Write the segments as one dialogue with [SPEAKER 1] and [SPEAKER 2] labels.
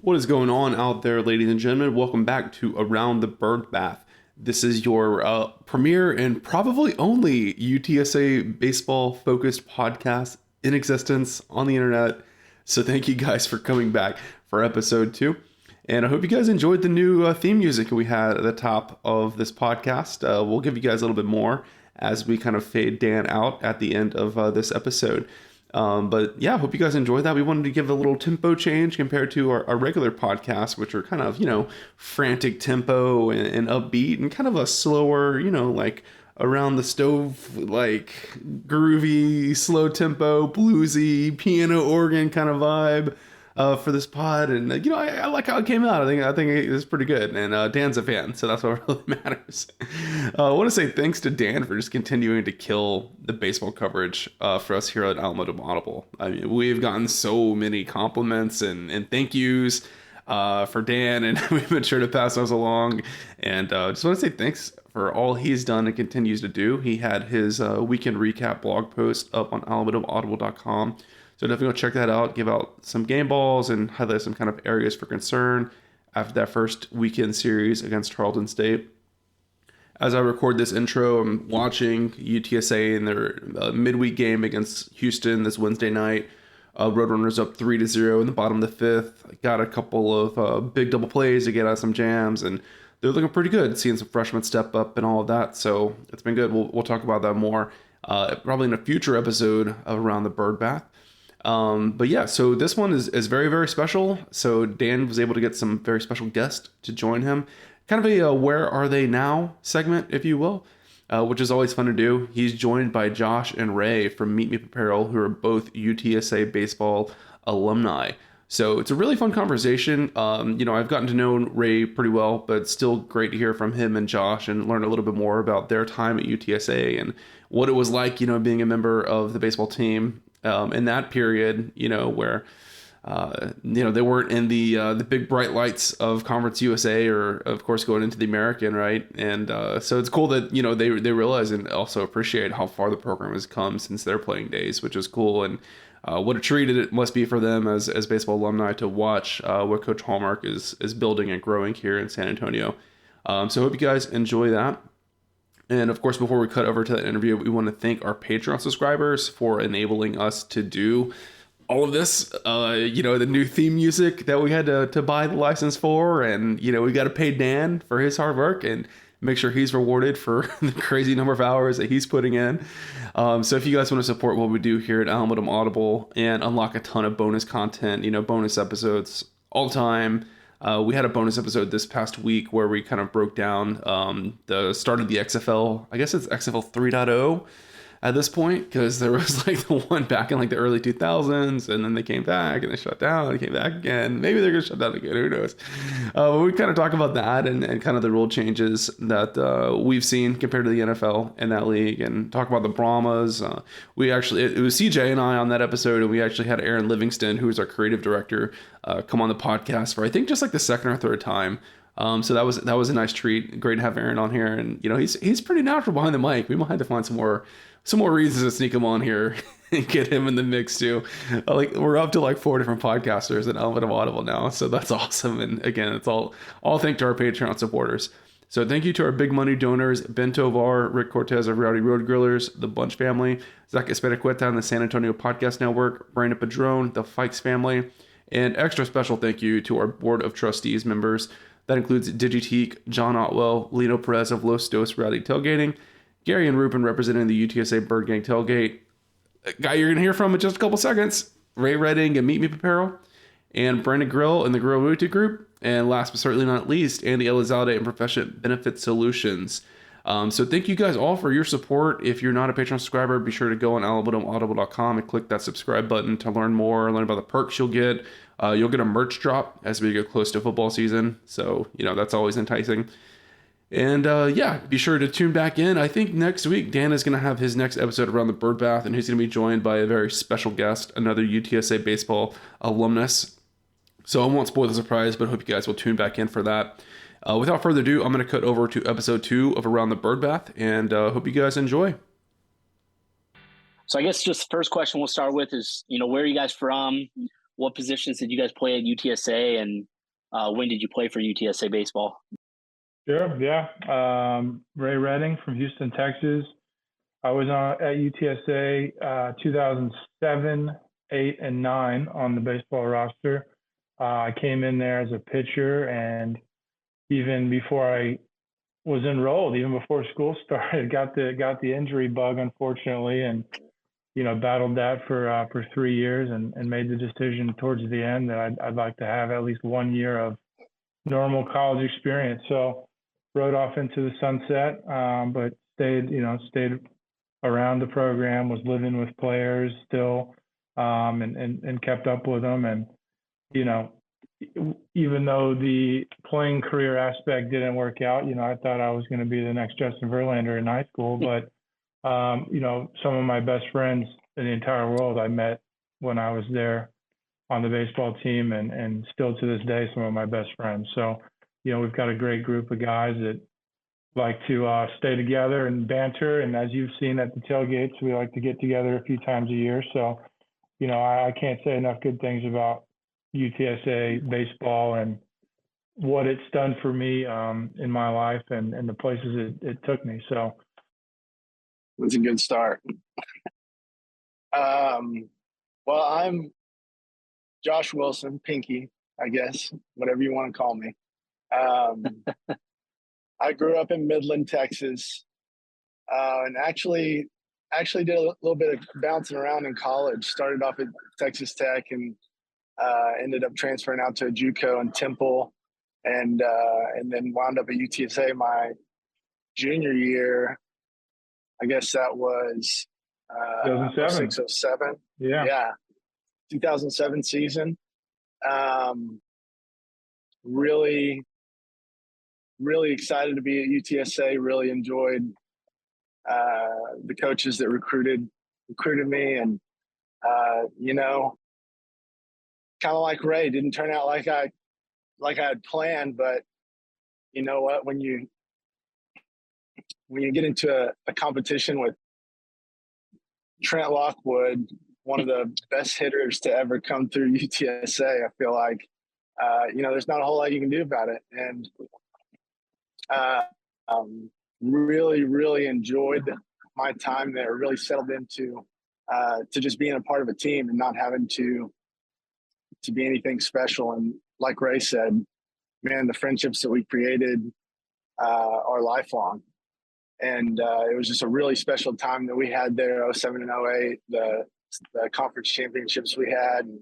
[SPEAKER 1] What is going on out there, ladies and gentlemen? Welcome back to Around the Bird Bath. This is your premier and probably only UTSA baseball focused podcast in existence on the internet. So thank you guys for coming back for episode 2. And I hope you guys enjoyed the new theme music we had at the top of this podcast. We'll give you guys a little bit more as we kind of fade Dan out at the end of this episode. But yeah, I hope you guys enjoyed that. We wanted to give a little tempo change compared to our regular podcasts, which are kind of, frantic tempo and upbeat and kind of a slower, like around the stove, like groovy, slow tempo, bluesy, piano organ kind of vibe. For this pod, and I like how it came out. I think it was pretty good, and Dan's a fan, so that's what really matters. I want to say thanks to Dan for just continuing to kill the baseball coverage for us here at Alamodome Audible. I mean, we've gotten so many compliments and thank yous for Dan, and we've been sure to pass those along. And just want to say thanks for all he's done and continues to do. He had his weekend recap blog post up on alamodomeaudible.com. So definitely go check that out, give out some game balls, and highlight some kind of areas for concern after that first weekend series against Tarleton State. As I record this intro, I'm watching UTSA in their midweek game against Houston this Wednesday night. Roadrunners up 3-0 in the bottom of the fifth. Got a couple of big double plays to get out some jams, and they're looking pretty good. Seeing some freshmen step up and all of that, so it's been good. We'll talk about that more probably in a future episode of Around the Bird Bath. But yeah, so this one is very, very special. So Dan was able to get some very special guests to join him. Kind of a where are they now segment, if you will, which is always fun to do. He's joined by Josh and Ray from Meep Apparel, who are both UTSA baseball alumni. So it's a really fun conversation. I've gotten to know Ray pretty well, but it's still great to hear from him and Josh and learn a little bit more about their time at UTSA and what it was like, being a member of the baseball team in that period, where they weren't in the big bright lights of Conference USA or, of course, going into the American, right? And so it's cool that they realize and also appreciate how far the program has come since their playing days, which is cool. And what a treat it must be for them as baseball alumni to watch what Coach Hallmark is building and growing here in San Antonio. So I hope you guys enjoy that. And of course, before we cut over to that interview, we want to thank our Patreon subscribers for enabling us to do all of this. The new theme music that we had to buy the license for. And, we got to pay Dan for his hard work and make sure he's rewarded for the crazy number of hours that he's putting in. So if you guys want to support what we do here at Alamodome Audible and unlock a ton of bonus content, bonus episodes all the time. We had a bonus episode this past week where we kind of broke down the start of the XFL. I guess it's XFL 3.0 at this point, because there was like the one back in like the early 2000s, and then they came back and they shut down and came back again. Maybe they're going to shut down again. Who knows? But we kind of talk about that and kind of the rule changes that we've seen compared to the NFL in that league, and talk about the Brahmas. It was CJ and I on that episode, and we actually had Aaron Livingston, who is our creative director, come on the podcast for I think just like the second or third time. So that was a nice treat. Great to have Aaron on here, and he's pretty natural behind the mic. We might have to find some more reasons to sneak him on here and get him in the mix too. We're up to like 4 different podcasters at Alamodome Audible now, so that's awesome. And again, it's all thanks to our Patreon supporters. So thank you to our big money donors: Ben Tovar, Rick Cortez of Rowdy Road Grillers, the Bunch family, Zach Espericueta and the San Antonio Podcast Network, Brandon Padron, the Fikes family, and extra special thank you to our Board of Trustees members. That includes Digiteek, John Otwell, Lino Perez of Los Dos Rowdy Tailgating, Gary and Ruben representing the UTSA Bird Gang Tailgate, a guy you're going to hear from in just a couple seconds, Ray Redding and Meep Apparel, and Brandon Grill and the Grill Royalty Group, and last but certainly not least, Andy Elizalde and Profession Benefit Solutions. So thank you guys all for your support. If you're not a Patreon subscriber, be sure to go on alamodomeaudible.com and click that subscribe button to learn more, learn about the perks you'll get. You'll get a merch drop as we get close to football season, so that's always enticing. And be sure to tune back in. I think next week Dan is going to have his next episode around the Bird Bath, and he's going to be joined by a very special guest, another UTSA baseball alumnus. So I won't spoil the surprise, but I hope you guys will tune back in for that. Without further ado, I'm going to cut over to episode 2 of Around the Bird Bath, and hope you guys enjoy.
[SPEAKER 2] So I guess just the first question we'll start with is, where are you guys from? what positions did you guys play at UTSA, and when did you play for UTSA baseball?
[SPEAKER 3] Sure, yeah. Ray Redding from Houston, Texas. I was at UTSA 2007, 8, and 9 on the baseball roster. I came in there as a pitcher, and even before I was enrolled, even before school started, got the injury bug, unfortunately, and battled that for 3 years, and made the decision towards the end that I'd like to have at least 1 year of normal college experience. So rode off into the sunset, but stayed around the program, was living with players still, and kept up with them. And, even though the playing career aspect didn't work out, I thought I was going to be the next Justin Verlander in high school. But, some of my best friends in the entire world I met when I was there on the baseball team, and still to this day, some of my best friends. So, we've got a great group of guys that like to stay together and banter. And as you've seen at the tailgates, we like to get together a few times a year. So, I can't say enough good things about UTSA baseball and what it's done for me in my life, and the places it took me. So
[SPEAKER 4] it was a good start. Well, I'm Josh Wilson, Pinky, I guess, whatever you want to call me. I grew up in Midland, Texas, and actually did a little bit of bouncing around in college. Started off at Texas Tech, and ended up transferring out to a JUCO in Temple, and then wound up at UTSA my junior year. I guess that was
[SPEAKER 3] 2007.
[SPEAKER 4] 06-07.
[SPEAKER 3] Yeah.
[SPEAKER 4] 2007 season. Really excited to be at UTSA. Really enjoyed the coaches that recruited me, and kind of like Ray, didn't turn out like I had planned. But you know what? When you get into a competition with Trent Lockwood, one of the best hitters to ever come through UTSA, I feel like there's not a whole lot you can do about it. And really enjoyed my time there. Really settled into to just being a part of a team and not having to be anything special. And like Ray said, man, the friendships that we created are lifelong. And it was just a really special time that we had there, 07 and 08, the conference championships we had, and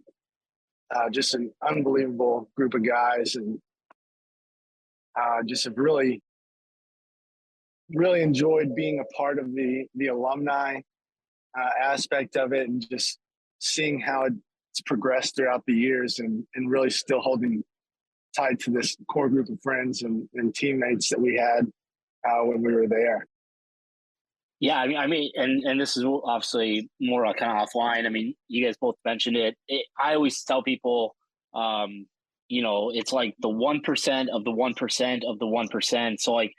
[SPEAKER 4] just an unbelievable group of guys, and just have really enjoyed being a part of the alumni aspect of it, and just seeing how it's progressed throughout the years, and really still holding tight to this core group of friends and teammates that we had when we were there.
[SPEAKER 2] Yeah, I mean, and this is obviously more kind of offline. I mean, you guys both mentioned it. I always tell people, it's like the 1% of the 1% of the 1%. So like,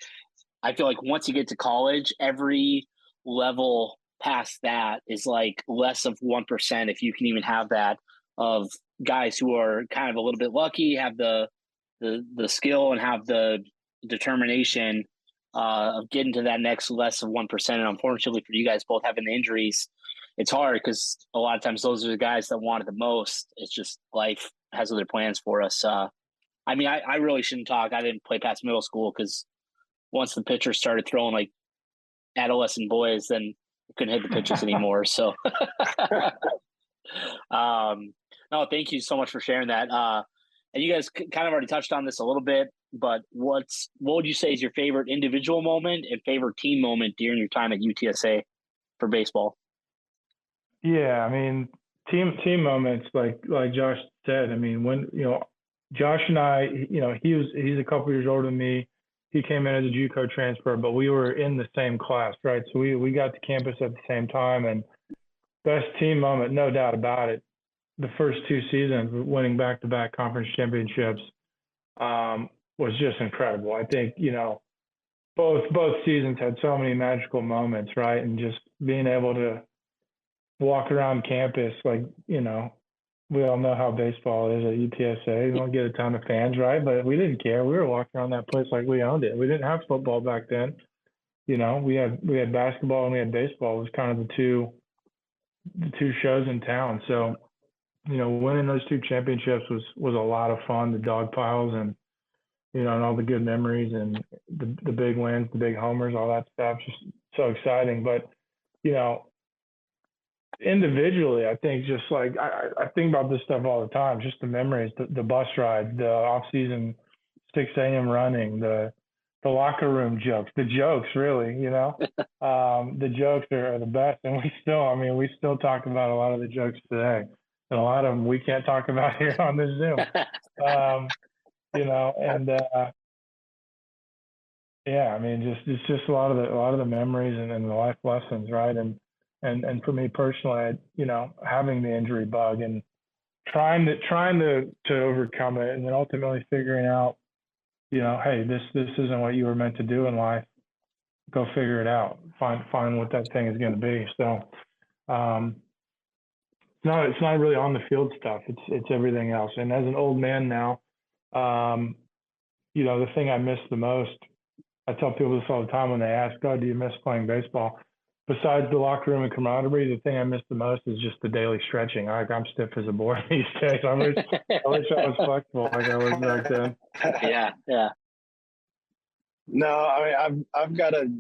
[SPEAKER 2] I feel like once you get to college, every level past that is like less of 1%, if you can even have that, of guys who are kind of a little bit lucky, have the skill and have the determination of getting to that next less of 1%. And unfortunately for you guys both having the injuries, it's hard because a lot of times those are the guys that want it the most. It's just life has other plans for us. I mean, I really shouldn't talk. I didn't play past middle school because once the pitchers started throwing like adolescent boys, then I couldn't hit the pitches anymore. So, no, thank you so much for sharing that. And you guys kind of already touched on this a little bit, but what would you say is your favorite individual moment and favorite team moment during your time at UTSA for baseball?
[SPEAKER 3] Yeah, I mean, team moments, like Josh said. I mean, when Josh and I, he's a couple years older than me. He came in as a JUCO transfer, but we were in the same class, right? So we got to campus at the same time, and best team moment, no doubt about it. The first 2 seasons, winning back-to-back conference championships, was just incredible. I think both seasons had so many magical moments, right? And just being able to walk around campus, like we all know how baseball is at UTSA. We don't get a ton of fans, right? But we didn't care. We were walking around that place like we owned it. We didn't have football back then. We had basketball and we had baseball. It was kind of the two shows in town. So, winning those two championships was a lot of fun. The dog piles and and all the good memories and the big wins, the big homers, all that stuff. Just so exciting. But you know, individually, I think just like I think about this stuff all the time. Just the memories, the bus ride, the off season 6 a.m. running, the locker room jokes, the jokes really, the jokes are the best. And we still talk about a lot of the jokes today. And a lot of them we can't talk about here on this Zoom. And yeah, it's just a lot of the memories and the life lessons, right? And for me personally, having the injury bug and trying to overcome it, and then ultimately figuring out, hey, this isn't what you were meant to do in life. Go figure it out. Find what that thing is going to be. So, it's not really on the field stuff. It's everything else. And as an old man now, the thing I miss the most, I tell people this all the time when they ask, "Oh, do you miss playing baseball?" Besides the locker room and camaraderie, the thing I miss the most is just the daily stretching. I'm stiff as a board these days. I wish I was flexible like I was back then.
[SPEAKER 2] Yeah.
[SPEAKER 4] No, I've got to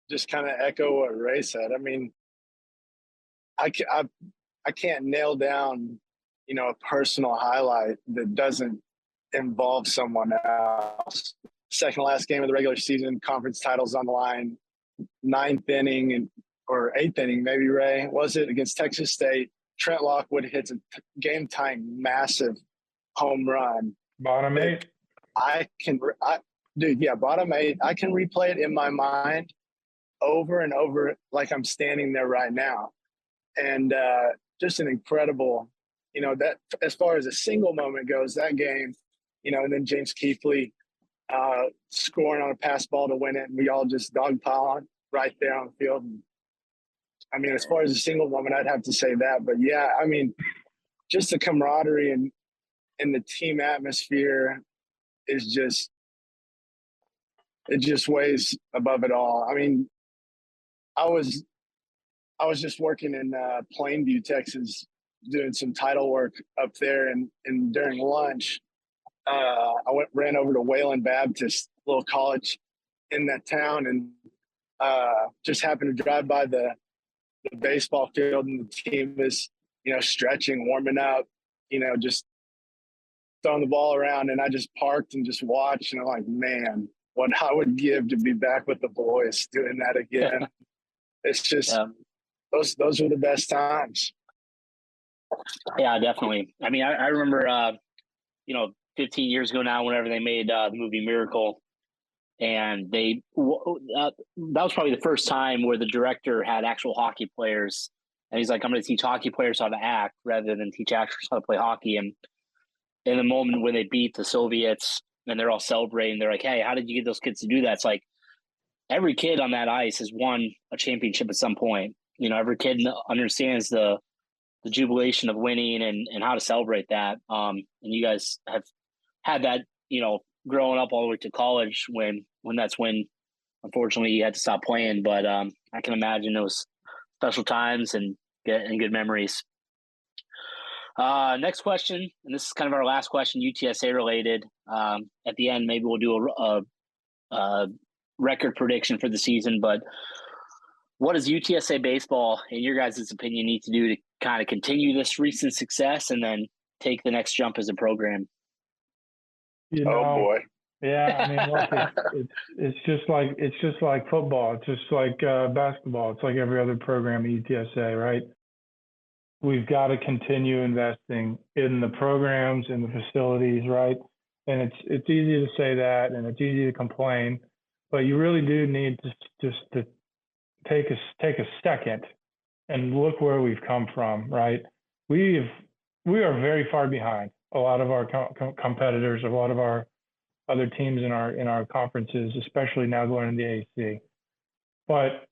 [SPEAKER 4] just kind of echo what Ray said. I can't nail down, a personal highlight that doesn't involve someone else. Second last game of the regular season, conference titles on the line, ninth inning or eighth inning, maybe, Ray, was it, against Texas State? Trent Lockwood hits a game-tying massive home run.
[SPEAKER 3] Bottom eight.
[SPEAKER 4] Bottom eight. I can replay it in my mind over and over like I'm standing there right now. And just an incredible, that as far as a single moment goes, that game, and then James Keithley scoring on a pass ball to win it, and we all just dogpile right there on the field. And, as far as a single moment, I'd have to say that. But yeah, just the camaraderie and the team atmosphere is it just weighs above it all. I was just working in Plainview, Texas, doing some title work up there, and during lunch, I ran over to Wayland Baptist, little college in that town, and just happened to drive by the baseball field, and the team is, stretching, warming up, just throwing the ball around. And I just parked and just watched, and I'm like, man, what I would give to be back with the boys doing that again. It's just those were the best times.
[SPEAKER 2] Yeah, definitely. I remember, 15 years ago now, whenever they made the movie Miracle, and that was probably the first time where the director had actual hockey players, and he's like, I'm going to teach hockey players how to act rather than teach actors how to play hockey. And in the moment when they beat the Soviets and they're all celebrating, they're like, hey, how did you get those kids to do that? It's like every kid on that ice has won a championship at some point. Every kid understands the jubilation of winning and how to celebrate that. And you guys have had that, growing up all the way to college when that's when, unfortunately, you had to stop playing. But I can imagine those special times and good memories. Next question, and this is kind of our last question, UTSA related. At the end, maybe we'll do a record prediction for the season. But what does UTSA baseball, in your guys' opinion, need to do to kind of continue this recent success and then take the next jump as a program?
[SPEAKER 4] Oh boy.
[SPEAKER 3] Yeah, look, it's just like football. It's just like basketball. It's like every other program at UTSA, right? We've got to continue investing in the programs and the facilities, right? And it's easy to say that, and it's easy to complain, but you really do need to take a second and look where we've come from, right? We are very far behind a lot of our competitors, a lot of our other teams in our conferences, especially now going into the AC. But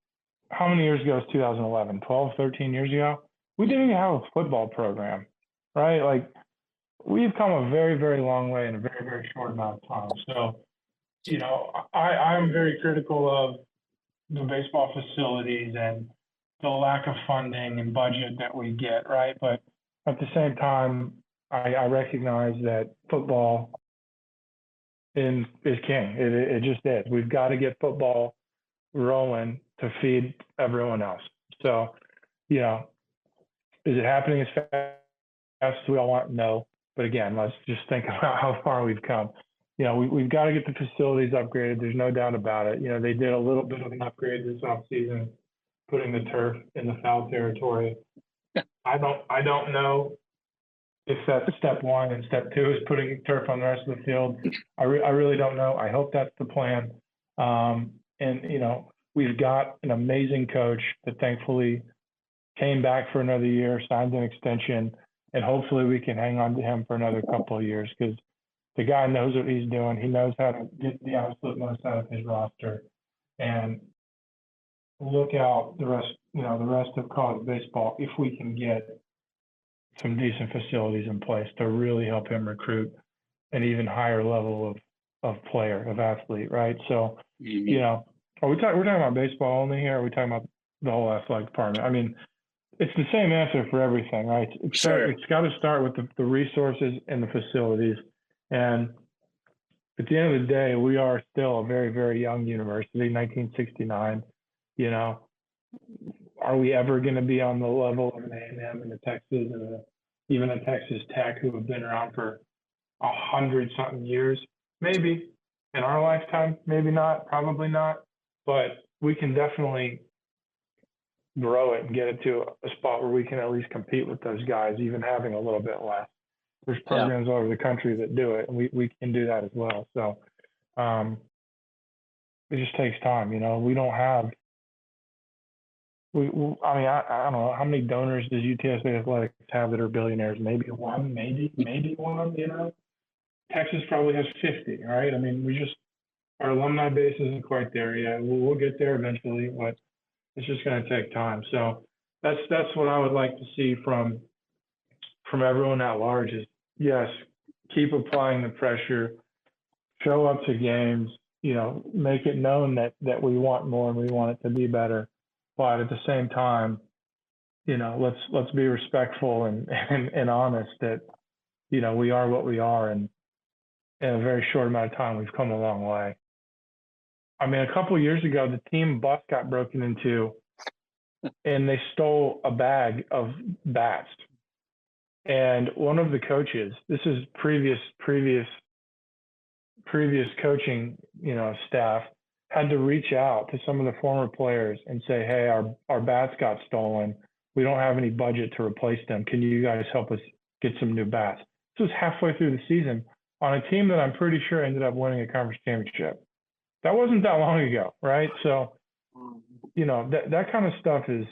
[SPEAKER 3] how many years ago was 2011? 12, 13 years ago? We didn't even have a football program. right? Like, we've come a very, very long way in a very, very short amount of time. So, I'm very critical of the baseball facilities and the lack of funding and budget that we get, right? But at the same time, I recognize that football is king. It just is. We've got to get football rolling to feed everyone else. So, is it happening as fast as we all want? No. But again, let's just think about how far we've come. We've got to get the facilities upgraded. There's no doubt about it. They did a little bit of an upgrade this offseason, putting the turf in the foul territory. I don't know if that's step one, and step two is putting turf on the rest of the field. I really don't know. I hope that's the plan. We've got an amazing coach that thankfully came back for another year, signed an extension, and hopefully we can hang on to him for another couple of years, because the guy knows what he's doing. He knows how to get the absolute most out of his roster. And look out the rest of college baseball if we can get some decent facilities in place to really help him recruit an even higher level of player, of athlete, right? So, we're talking about baseball only here? Or are we talking about the whole athletic department? I mean, it's the same answer for everything, right? It's got to start with the resources and the facilities. And at the end of the day, we are still a very, very young university, 1969. Are we ever going to be on the level of an A&M and a Texas and even a Texas Tech, who have been around for 100-something years? Maybe. In our lifetime, maybe not, probably not. But we can definitely grow it and get it to a spot where we can at least compete with those guys, even having a little bit less. There's programs all over the country that do it, and we can do that as well. So it just takes time. We don't have. I don't know how many donors does UTSA Athletics have that are billionaires? Maybe one, maybe one. Texas probably has 50. Right? I mean, our alumni base isn't quite there yet. We'll get there eventually, but it's just going to take time. So that's what I would like to see from everyone at large is, yes, keep applying the pressure, show up to games, make it known that we want more and we want it to be better. But at the same time, let's be respectful and honest that, we are what we are. And in a very short amount of time, we've come a long way. I mean, a couple of years ago, the team bus got broken into and they stole a bag of bats. And one of the coaches, this is previous coaching, staff, had to reach out to some of the former players and say, hey, our bats got stolen. We don't have any budget to replace them. Can you guys help us get some new bats? This was halfway through the season on a team that I'm pretty sure ended up winning a conference championship. That wasn't that long ago, right? So, that kind of stuff is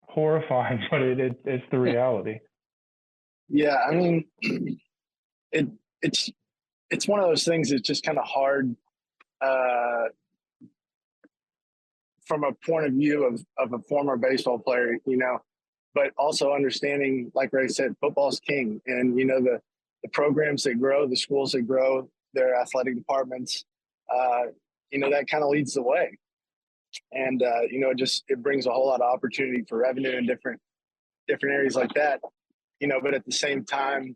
[SPEAKER 3] horrifying, but it's the reality.
[SPEAKER 4] Yeah, I mean, it's one of those things that's just kind of hard from a point of view of a former baseball player, but also understanding, like Ray said, football's king. And, the programs that grow, the schools that grow, their athletic departments, that kind of leads the way. And, it brings a whole lot of opportunity for revenue in different areas like that, but at the same time,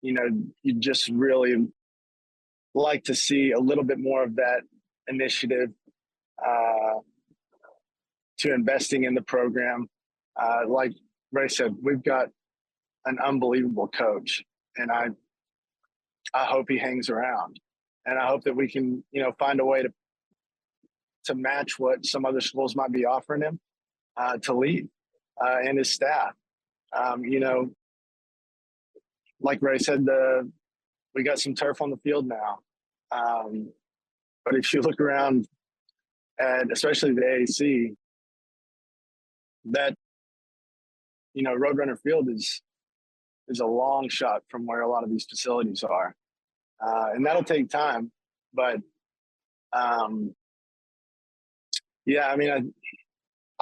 [SPEAKER 4] you just really like to see a little bit more of that initiative to investing in the program. Like Ray said, we've got an unbelievable coach, and I hope he hangs around, and I hope that we can, find a way to match what some other schools might be offering him to lead and his staff. Like Ray said, we got some turf on the field now. But if you look around at especially the AAC, that, Roadrunner Field is a long shot from where a lot of these facilities are. And that'll take time. But, I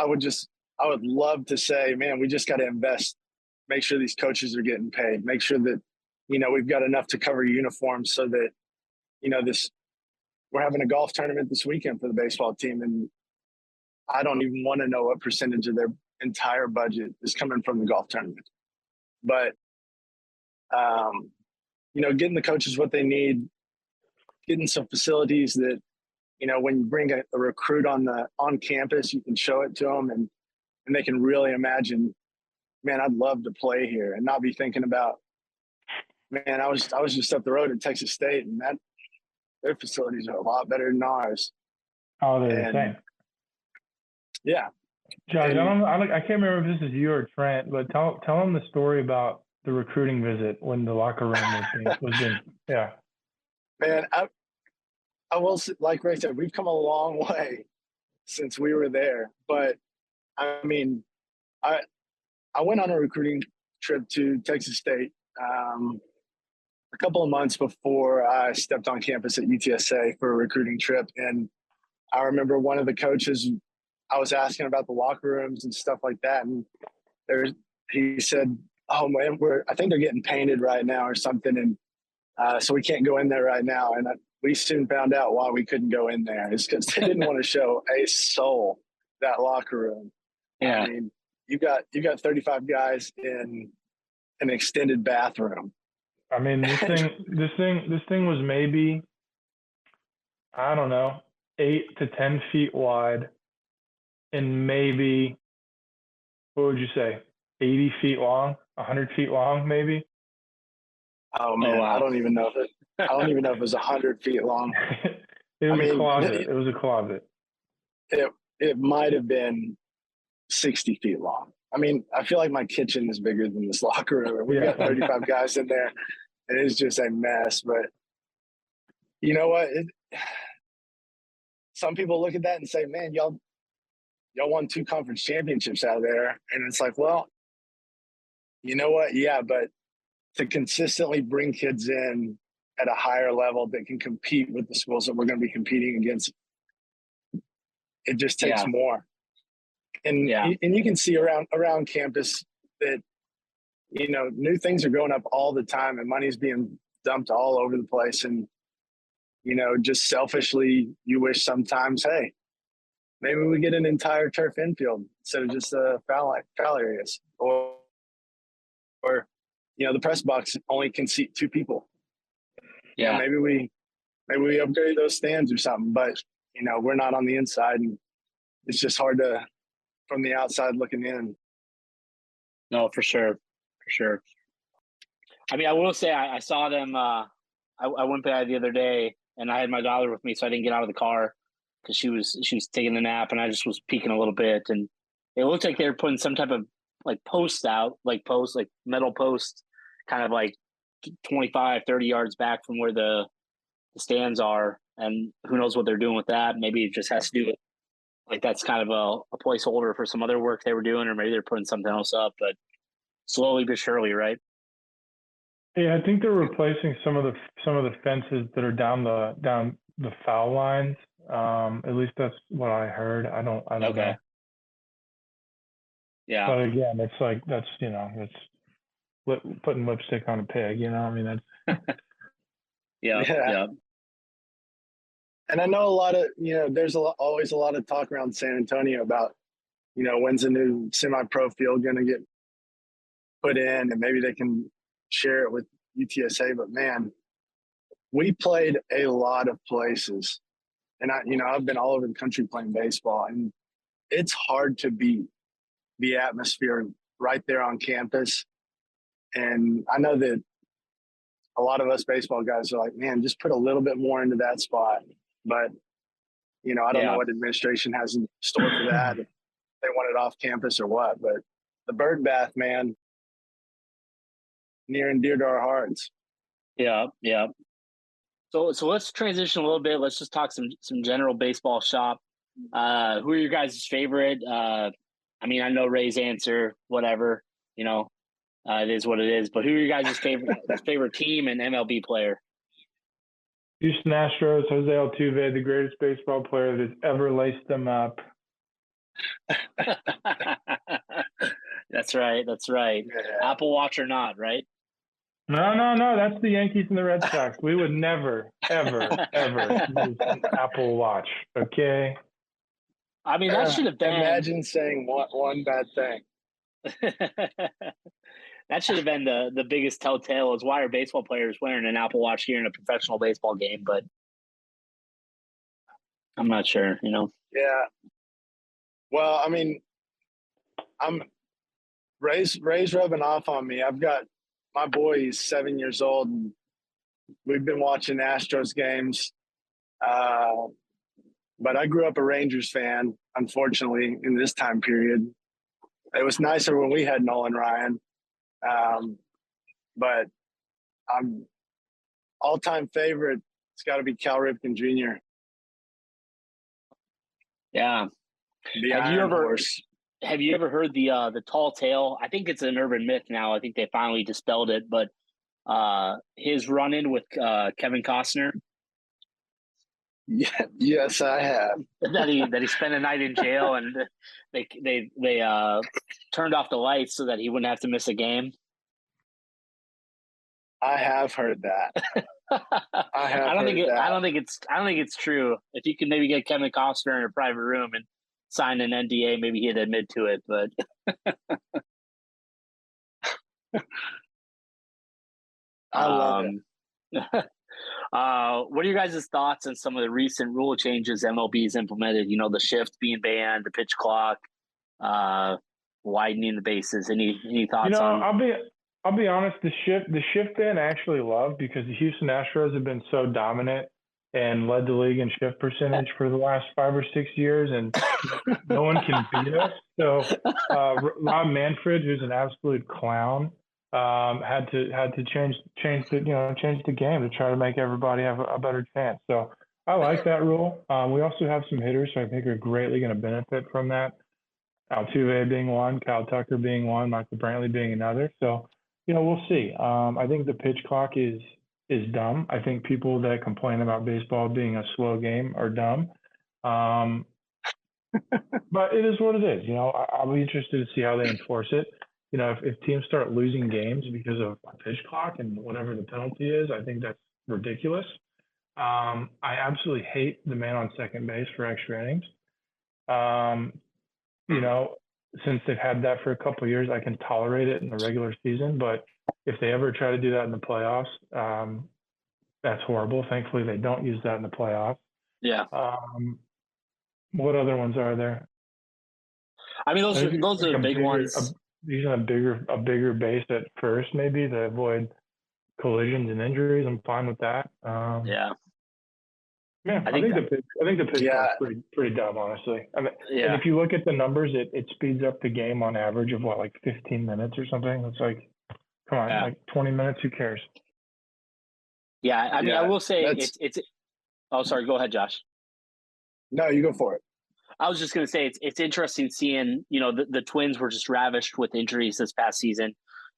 [SPEAKER 4] would just I would love to say, man, we just got to invest, make sure these coaches are getting paid, make sure that, we've got enough to cover uniforms so that, we're having a golf tournament this weekend for the baseball team. And I don't even want to know what percentage of their entire budget is coming from the golf tournament. But, getting the coaches what they need, getting some facilities that, when you bring a recruit on campus, you can show it to them and they can really imagine, man, I'd love to play here, and not be thinking about, man, I was just up the road at Texas State, and their facilities are a lot better than ours.
[SPEAKER 3] Oh, they're the same.
[SPEAKER 4] Yeah.
[SPEAKER 3] Josh, I can't remember if this is you or Trent, but tell them the story about the recruiting visit when the locker room was being yeah.
[SPEAKER 4] Man, I will, like Ray said, we've come a long way since we were there. But I mean, I went on a recruiting trip to Texas State a couple of months before I stepped on campus at UTSA for a recruiting trip. And I remember one of the coaches, I was asking about the locker rooms and stuff like that. And he said, oh man, I think they're getting painted right now or something. And so we can't go in there right now. And we soon found out why we couldn't go in there. It's because they didn't want to show a soul that locker room.
[SPEAKER 2] Yeah.
[SPEAKER 4] I mean, you got 35 guys in an extended bathroom.
[SPEAKER 3] I mean, this thing was maybe, I don't know, 8 to 10 feet wide, and maybe, what would you say, 80 feet long, 100 feet long, maybe?
[SPEAKER 4] Oh man, wow. I don't even know if it was 100 feet long.
[SPEAKER 3] It was a closet. It was a closet.
[SPEAKER 4] It might have been 60 feet long. I mean, I feel like my kitchen is bigger than this locker room. We've got 35 guys in there, and it's just a mess. But you know what? Some people look at that and say, man, y'all won 2 conference championships out of there. And it's like, well, you know what? Yeah, but to consistently bring kids in at a higher level that can compete with the schools that we're going to be competing against, it just takes more. And you can see around campus that, new things are going up all the time and money's being dumped all over the place. And, just selfishly, you wish sometimes, hey, maybe we get an entire turf infield instead of just foul areas. Or the press box only can seat 2 people. Yeah. Maybe we upgrade those stands or something, but, we're not on the inside, and it's just hard from the outside looking in.
[SPEAKER 2] No, for sure. I mean, I will say I saw them. I went by the other day, and I had my daughter with me, so I didn't get out of the car because she was taking a nap, and I just was peeking a little bit, and it looked like they were putting some type of like posts out, like metal posts, kind of like 25, 30 yards back from where the stands are, and who knows what they're doing with that. Maybe it just has to do with, like, that's kind of a placeholder for some other work they were doing, or maybe they're putting something else up, but slowly but surely, right?
[SPEAKER 3] Yeah, I think they're replacing some of the fences that are down the foul lines. At least that's what I heard. I don't know.
[SPEAKER 2] Yeah.
[SPEAKER 3] But again, it's like it's putting lipstick on a pig. I mean, that's
[SPEAKER 2] yeah.
[SPEAKER 4] And I know a lot of there's always a lot of talk around San Antonio about when's the new semi-pro field going to get put in, and maybe they can share it with UTSA. But man, we played a lot of places, and I've been all over the country playing baseball, and it's hard to beat the atmosphere right there on campus. And I know that a lot of us baseball guys are like, man, just put a little bit more into that spot. But I don't know what administration has in store for that, if they want it off campus or what. But the bird bath, man, near and dear to our hearts.
[SPEAKER 2] Yeah. So let's transition a little bit. Let's just talk some general baseball shop. Who are your guys' favorite? I mean, I know Ray's answer, whatever, it is what it is. But who are your guys' favorite team and MLB player?
[SPEAKER 3] Houston Astros, Jose Altuve, the greatest baseball player that has ever laced them up.
[SPEAKER 2] That's right. That's right.
[SPEAKER 4] Yeah.
[SPEAKER 2] Apple Watch or not, right?
[SPEAKER 3] No. That's the Yankees and the Red Sox. We would never, ever, ever use an Apple Watch. Okay.
[SPEAKER 2] I mean, that should have been.
[SPEAKER 4] Imagine saying one bad thing.
[SPEAKER 2] That should have been the biggest telltale is why are baseball players wearing an Apple Watch here in a professional baseball game, but I'm not sure,
[SPEAKER 4] Yeah. Well, I mean, I'm Ray's rubbing off on me. I've got my boy, he's 7 years old, and we've been watching Astros games. But I grew up a Rangers fan, unfortunately, in this time period. It was nicer when we had Nolan Ryan. But I'm all-time favorite. It's got to be Cal Ripken Jr.
[SPEAKER 2] Yeah.
[SPEAKER 4] The Iron Horse.
[SPEAKER 2] Have you ever heard the tall tale? I think it's an urban myth now. I think they finally dispelled it, but his run-in with Kevin Costner.
[SPEAKER 4] Yeah, yes, I have.
[SPEAKER 2] that he spent a night in jail, and they turned off the lights so that he wouldn't have to miss a game.
[SPEAKER 4] I have heard that.
[SPEAKER 2] I don't think it's true. If you could maybe get Kevin Costner in a private room and sign an NDA, maybe he'd admit to it. But
[SPEAKER 4] I love it.
[SPEAKER 2] What are your guys' thoughts on some of the recent rule changes MLB's implemented? The shift being banned, the pitch clock, widening the bases. Any thoughts on?
[SPEAKER 3] I'll be honest. The shift ban I actually love because the Houston Astros have been so dominant and led the league in shift percentage for the last 5 or 6 years, and no one can beat us. So Rob Manfred, who's an absolute clown, had to change the game to try to make everybody have a better chance. So I like that rule. We also have some hitters who I think are greatly going to benefit from that. Altuve being one, Kyle Tucker being one, Michael Brantley being another. So we'll see. I think the pitch clock is dumb. I think people that complain about baseball being a slow game are dumb. But it is what it is. I'll be interested to see how they enforce it. If teams start losing games because of a pitch clock and whatever the penalty is, I think that's ridiculous. I absolutely hate the man on second base for extra innings. Since they've had that for a couple of years, I can tolerate it in the regular season. But if they ever try to do that in the playoffs, that's horrible. Thankfully, they don't use that in the playoffs.
[SPEAKER 2] Yeah.
[SPEAKER 3] What other ones are there?
[SPEAKER 2] I mean, those are the big ones.
[SPEAKER 3] Using a bigger base at first, maybe to avoid collisions and injuries. I'm fine with that.
[SPEAKER 2] Yeah.
[SPEAKER 3] Yeah, I think the pitch is pretty dumb, honestly. And if you look at the numbers, it speeds up the game on average of 15 minutes or something. It's like, come on, 20 minutes, who cares?
[SPEAKER 2] Yeah, I mean, I will say it's. Oh, sorry. Go ahead, Josh.
[SPEAKER 4] No, you go for it.
[SPEAKER 2] I was just going to say it's interesting seeing the Twins were just ravished with injuries this past season.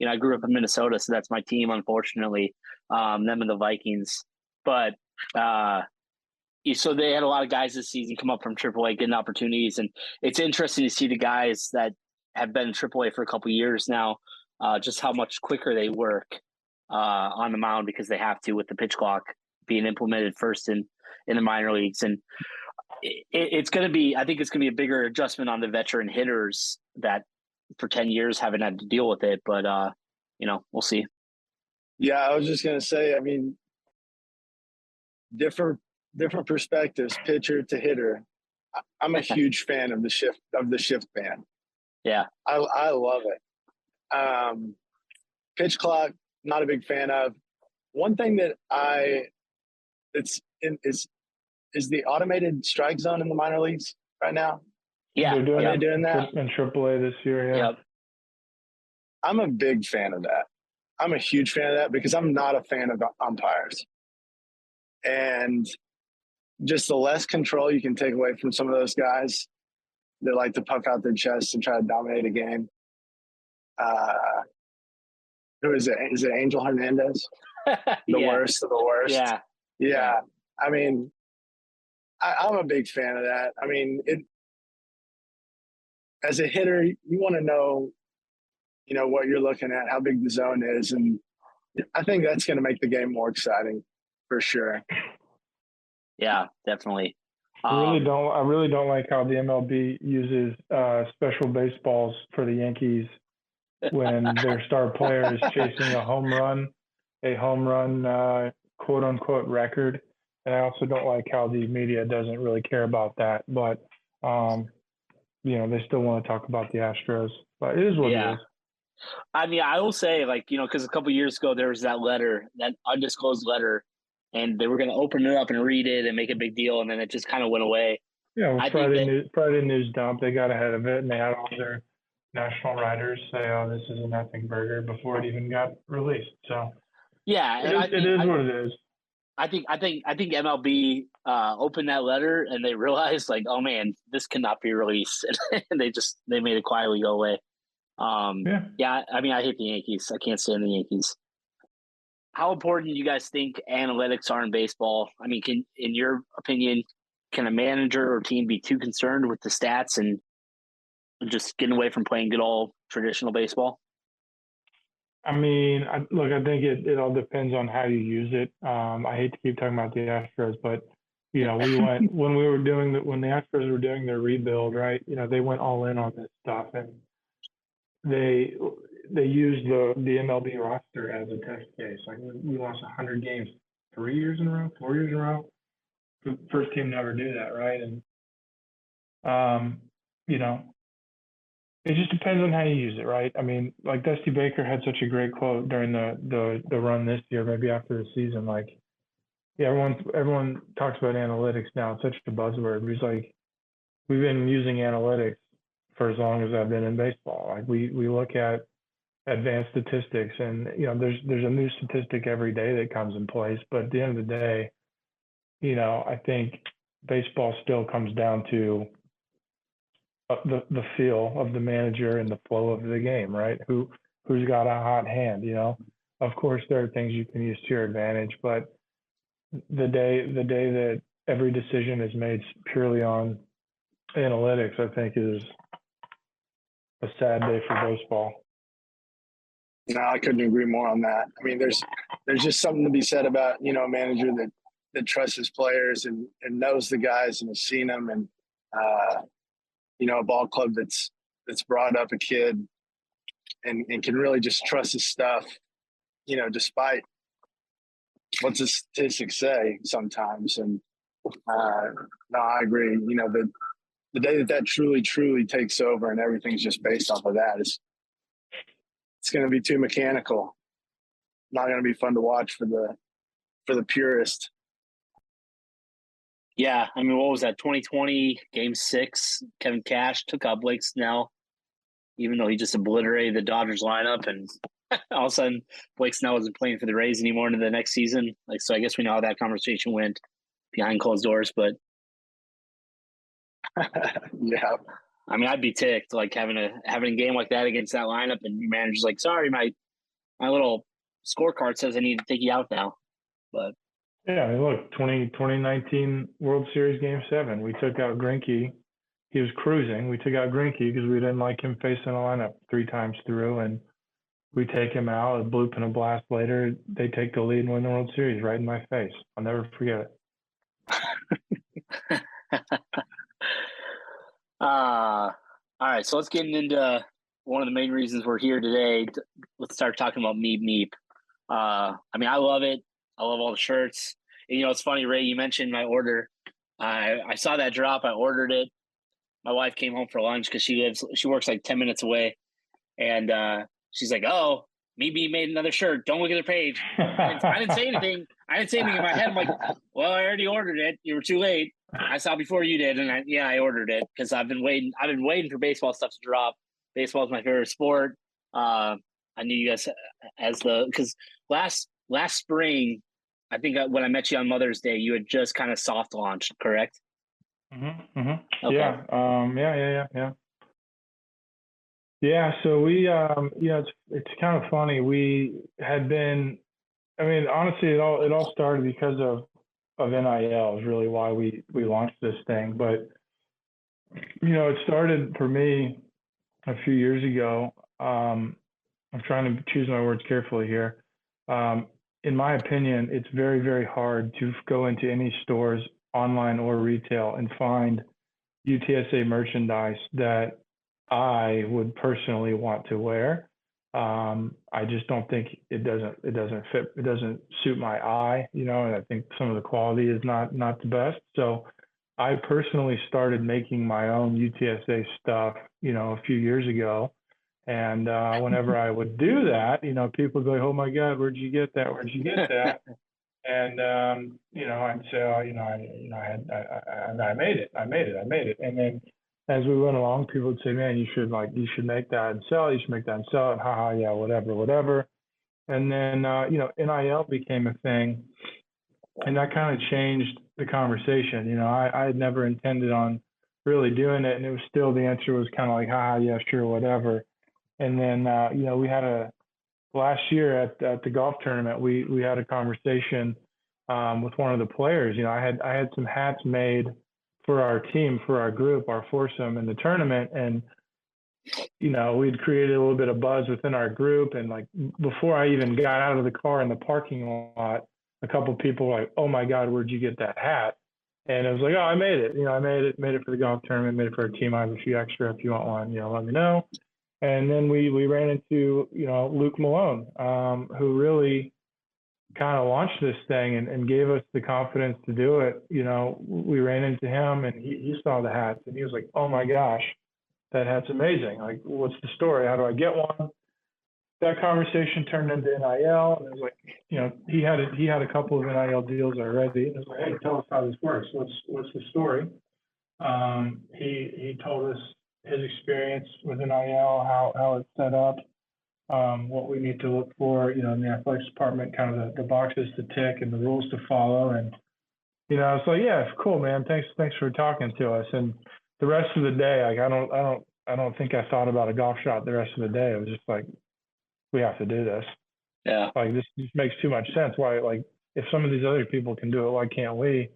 [SPEAKER 2] I grew up in Minnesota, so that's my team, unfortunately. Them and the Vikings, but so they had a lot of guys this season come up from AAA, getting opportunities, and it's interesting to see the guys that have been in AAA for a couple of years now, just how much quicker they work on the mound because they have to with the pitch clock being implemented first in the minor leagues. And it's going to be, I think it's going to be a bigger adjustment on the veteran hitters that for 10 years haven't had to deal with it. But, we'll see.
[SPEAKER 4] Yeah, I was just going to say, I mean, different perspectives, pitcher to hitter. I'm a huge fan of the shift ban.
[SPEAKER 2] Yeah.
[SPEAKER 4] I love it. Pitch clock, not a big fan of. One thing that is the automated strike zone in the minor leagues right now.
[SPEAKER 2] Yeah.
[SPEAKER 3] They're
[SPEAKER 4] doing that
[SPEAKER 3] in AAA this year. Yeah.
[SPEAKER 2] Yep.
[SPEAKER 4] I'm a big fan of that. I'm a huge fan of that because I'm not a fan of umpires. And just the less control you can take away from some of those guys that like to puff out their chests and try to dominate a game. Who is it? Is it Angel Hernandez? The worst of the worst.
[SPEAKER 2] Yeah.
[SPEAKER 4] Yeah. I mean, I'm a big fan of that. I mean, as a hitter, you want to know what you're looking at, how big the zone is, and I think that's going to make the game more exciting for sure.
[SPEAKER 2] Yeah, definitely.
[SPEAKER 3] I really don't like how the MLB uses special baseballs for the Yankees when their star player is chasing a home run quote unquote record. And I also don't like how the media doesn't really care about that. But they still want to talk about the Astros. But it is what it is.
[SPEAKER 2] I mean, I will say, because a couple years ago there was that letter, that undisclosed letter, and they were going to open it up and read it and make a big deal, and then it just kind of went away.
[SPEAKER 3] Yeah, Friday news dump, they got ahead of it, and they had all their national writers say, "Oh, this is a nothing burger," before it even got released. So
[SPEAKER 2] yeah,
[SPEAKER 3] it is what it is.
[SPEAKER 2] I think MLB opened that letter and they realized, like, oh man, this cannot be released, and they made it quietly go away. Yeah, I mean, I hate the Yankees. I can't stand the Yankees. How important do you guys think analytics are in baseball? I mean, in your opinion, can a manager or team be too concerned with the stats and just getting away from playing good old traditional baseball?
[SPEAKER 3] I mean, I think it all depends on how you use it. I hate to keep talking about the Astros, but we went when the Astros were doing their rebuild, right? They went all in on this stuff, and they used the MLB roster as a test case. Like we lost 100 games 4 years in a row. The first team to ever do that, right? And it just depends on how you use it, right? I mean, like Dusty Baker had such a great quote during the run this year, maybe after the season. Like, yeah, everyone talks about analytics now. It's such a buzzword. He's like, we've been using analytics for as long as I've been in baseball. Like we look at advanced statistics, and there's a new statistic every day that comes in place. But at the end of the day, I think baseball still comes down to the feel of the manager and the flow of the game, right? Who's got a hot hand? Of course there are things you can use to your advantage, but the day that every decision is made purely on analytics, I think is a sad day for baseball.
[SPEAKER 4] No, I couldn't agree more on that. I mean, there's just something to be said about a manager that trusts his players and knows the guys and has seen them, and a ball club that's brought up a kid and can really just trust his stuff, despite what the statistics say sometimes. And no, I agree. The day that truly takes over and everything's just based off of that, it's going to be too mechanical. Not going to be fun to watch for the purist.
[SPEAKER 2] Yeah, I mean, what was that? 2020 Game 6, Kevin Cash took out Blake Snell, even though he just obliterated the Dodgers lineup, and all of a sudden Blake Snell wasn't playing for the Rays anymore into the next season. So I guess we know how that conversation went behind closed doors, but
[SPEAKER 4] yeah.
[SPEAKER 2] I mean, I'd be ticked, like having a game like that against that lineup, and your manager's like, "Sorry, my little scorecard says I need to take you out now." But
[SPEAKER 3] yeah, I mean, look, 2019 World Series Game 7, we took out Greinke. He was cruising. We took out Greinke because we didn't like him facing the lineup 3 times through, and we take him out. A bloop and a blast later, they take the lead and win the World Series right in my face. I'll never forget it.
[SPEAKER 2] All right, so let's get into one of the main reasons we're here today. Let's start talking about Meep. I mean, I love it. I love all the shirts. And, it's funny, Ray, you mentioned my order. I saw that drop. I ordered it. My wife came home for lunch because she works like 10 minutes away. And she's like, "Oh, Meep made another shirt. Don't look at the page." I didn't say anything. I didn't say anything in my head. I'm like, "Well, I already ordered it. You were too late. I saw before you did." And I ordered it because I've been waiting for baseball stuff to drop. Baseball is my favorite sport. I knew you guys because last spring, I think when I met you on Mother's Day, you had just kind of soft launched, correct?
[SPEAKER 3] Mm-hmm. Mm-hmm.
[SPEAKER 2] Okay.
[SPEAKER 3] Yeah. Yeah. So we, it's kind of funny. We had been, I mean, honestly, it all started because of NIL is really why we launched this thing. But, it started for me a few years ago. I'm trying to choose my words carefully here. In my opinion, it's very, very hard to go into any stores, online or retail, and find UTSA merchandise that I would personally want to wear. I just don't think it doesn't fit. It doesn't suit my eye, and I think some of the quality is not the best. So I personally started making my own UTSA stuff, a few years ago. And whenever I would do that, people go, "Oh my God, where'd you get that? Where'd you get that?" And I'd say, "Oh, I made it. I made it. I made it." And then as we went along, people would say, "Man, you should make that and sell it. You should make that and sell it." Haha, yeah, whatever, whatever. And then NIL became a thing, and that kind of changed the conversation. I had never intended on really doing it, and it was still the answer was kind of like, "Haha, yeah, sure, whatever." And then we had last year at the golf tournament, we had a conversation with one of the players. I had some hats made for our team, for our group, our foursome in the tournament, and we'd created a little bit of buzz within our group. And like before I even got out of the car in the parking lot, a couple of people were like, "Oh my God, where'd you get that hat?" And it was like, "Oh, I made it. I made it for the golf tournament, made it for our team. I have a few extra. If you want one, let me know." And then we ran into, Luke Malone, who really kind of launched this thing and gave us the confidence to do it. We ran into him and he saw the hats and he was like, "Oh my gosh, that hat's amazing. Like, what's the story? How do I get one?" That conversation turned into NIL. And it was like, he had a couple of NIL deals already. And it was like, "Hey, tell us how this works. What's the story?" He told us his experience with NIL, how it's set up, what we need to look for, in the athletics department, kind of the boxes to tick and the rules to follow. And, it's like, "Yeah, cool, man. Thanks for talking to us." And the rest of the day, like, I don't think I thought about a golf shot the rest of the day. It was just like, we have to do this.
[SPEAKER 2] Yeah.
[SPEAKER 3] Like, this just makes too much sense. Why, like, if some of these other people can do it, why can't we?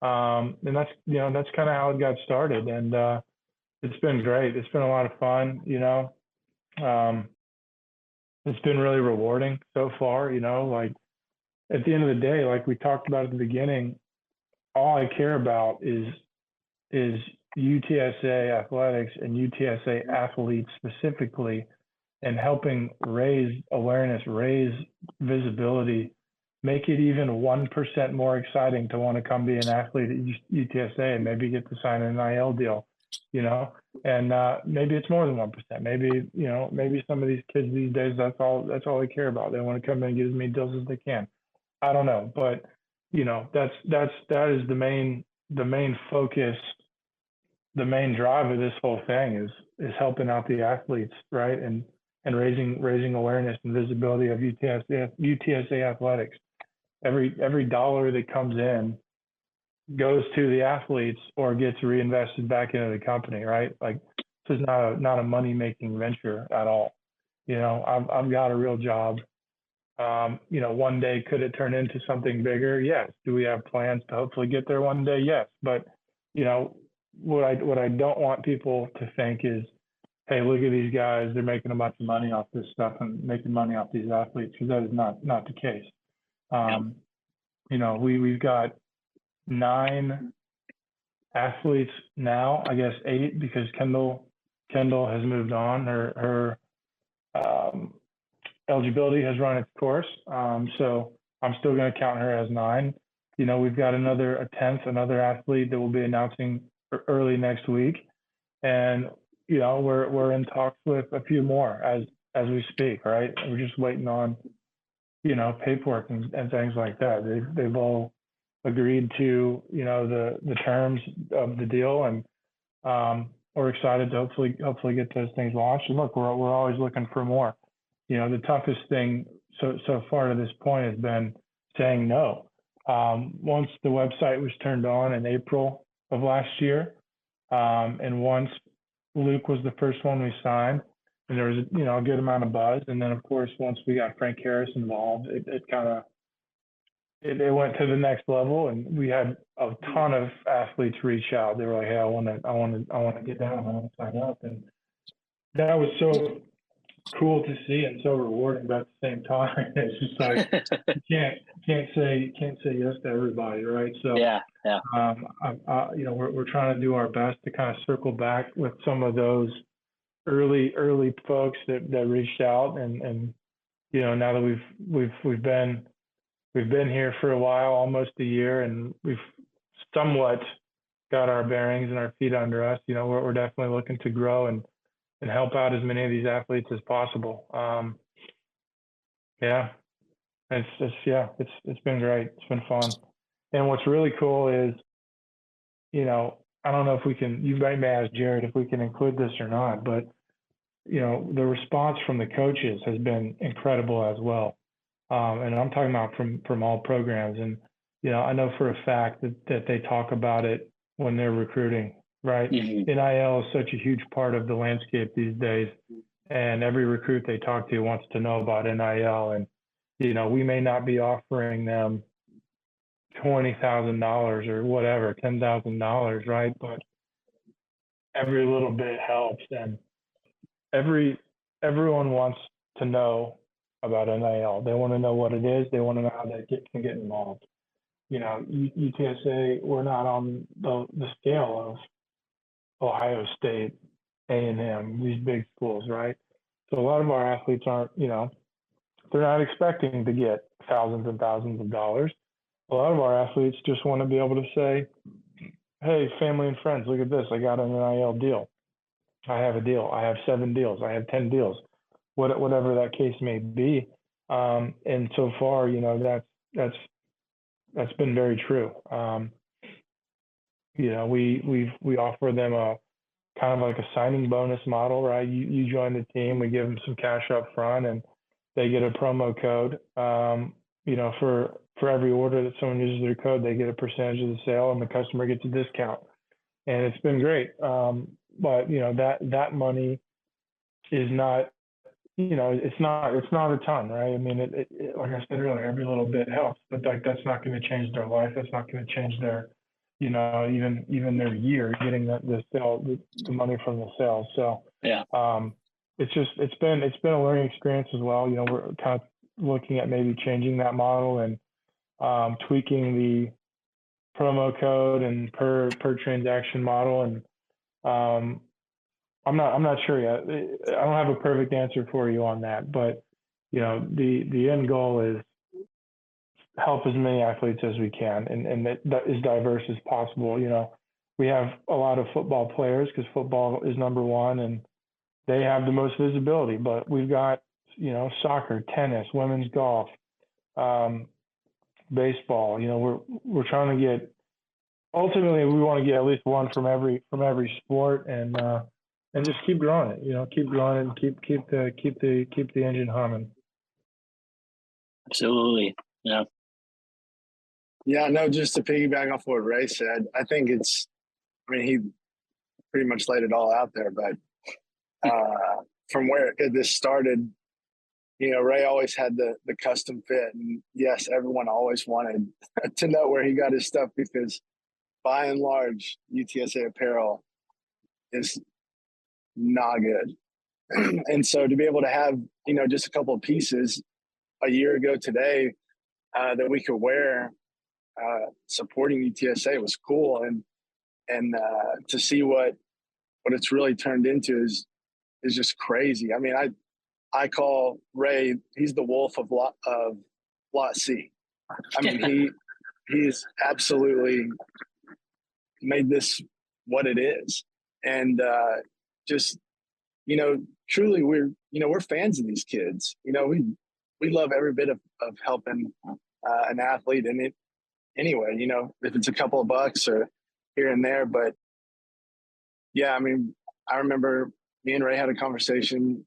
[SPEAKER 3] And that's kind of how it got started. And, it's been great. It's been a lot of fun, um, it's been really rewarding so far, like at the end of the day, like we talked about at the beginning, all I care about is UTSA athletics and UTSA athletes specifically, and helping raise awareness, raise visibility, make it even 1% more exciting to want to come be an athlete at UTSA and maybe get to sign an NIL deal, and maybe it's more than 1%. Maybe some of these kids these days, that's all they care about. They want to come in and get as many deals as they can. I don't know, but that is the main focus, the main drive of this whole thing is helping out the athletes, right? And raising awareness and visibility of UTSA athletics. Every dollar that comes in goes to the athletes or gets reinvested back into the company, right? Like, this is not a money making venture at all. I've got a real job. One day could it turn into something bigger? Yes. Do we have plans to hopefully get there one day? Yes. But what I don't want people to think is, "Hey, look at these guys. They're making a bunch of money off this stuff and making money off these athletes," because that is not the case. We've got 9 athletes now, I guess 8, because Kendall has moved on. Her eligibility has run its course. So I'm still going to count her as 9. We've got a 10th, another athlete that we'll be announcing early next week. And, we're in talks with a few more as we speak, right? We're just waiting on, paperwork and things like that. They've all agreed to, the terms of the deal, and we're excited to hopefully get those things launched. And look, we're always looking for more. The toughest thing so far to this point has been saying no. Once the website was turned on in April of last year, and once Luke was the first one we signed, and there was a good amount of buzz, and then of course once we got Frank Harris involved, it went to the next level, and we had a ton of athletes reach out. They were like, "Hey, I want to get down, I want to sign up," and that was cool to see and so rewarding, but at the same time, it's just like you can't say yes to everybody, right? So
[SPEAKER 2] Yeah.
[SPEAKER 3] we're trying to do our best to kind of circle back with some of those early folks that reached out, and now that we've been here for a while, almost a year, and we've somewhat got our bearings and our feet under us. We're definitely looking to grow and help out as many of these athletes as possible. Yeah, it's been great. It's been fun. And what's really cool is, I don't know if we can, you may ask Jared if we can include this or not, but, the response from the coaches has been incredible as well. And I'm talking about from all programs. And, I know for a fact that they talk about it when they're recruiting, right?
[SPEAKER 2] Mm-hmm.
[SPEAKER 3] NIL is such a huge part of the landscape these days. And every recruit they talk to wants to know about NIL. And, we may not be offering them $20,000 or whatever, $10,000, right? But every little bit helps. And everyone wants to know about NIL. They want to know what it is. They want to know how they can get involved. UTSA, we're not on the scale of Ohio State, A&M, these big schools, right? So a lot of our athletes aren't, they're not expecting to get thousands and thousands of dollars. A lot of our athletes just want to be able to say, hey, family and friends, look at this. I got an NIL deal. I have a deal. I have 7 deals. I have 10 deals, whatever that case may be. And so far, that's been very true. We offer them a kind of like a signing bonus model, right? You join the team, we give them some cash up front, and they get a promo code. For every order that someone uses their code, they get a percentage of the sale, and the customer gets a discount. And it's been great. But that money is not, it's not a ton, right? I mean, it like I said earlier, every little bit helps, but that's not going to change their life. That's not going to change their, even their year getting the sale, the money from the sale. So
[SPEAKER 2] yeah,
[SPEAKER 3] it's been a learning experience as well. We're kind of looking at maybe changing that model and tweaking the promo code and per transaction model. And I'm not sure yet. I don't have a perfect answer for you on that, but the end goal is help as many athletes as we can, and that is diverse as possible. We have a lot of football players because football is number one and they have the most visibility, but we've got, soccer, tennis, women's golf, baseball. We're trying to get, ultimately we want to get at least one from every sport, and just keep growing it, keep growing it and keep the engine humming.
[SPEAKER 2] Absolutely. Yeah.
[SPEAKER 4] Yeah, no, just to piggyback off what Ray said, I think he pretty much laid it all out there, but from where this started, Ray always had the custom fit, and yes, everyone always wanted to know where he got his stuff, because by and large, UTSA apparel is not good. And so to be able to have, just a couple of pieces a year ago today that we could wear supporting UTSA was cool. And to see what it's really turned into is just crazy. I mean, I call Ray, he's the wolf of Lot C. I mean, he's absolutely made this what it is. And just, truly we're fans of these kids. We love every bit of helping an athlete. And anyway, if it's a couple of bucks or here and there, but yeah, I mean, I remember me and Ray had a conversation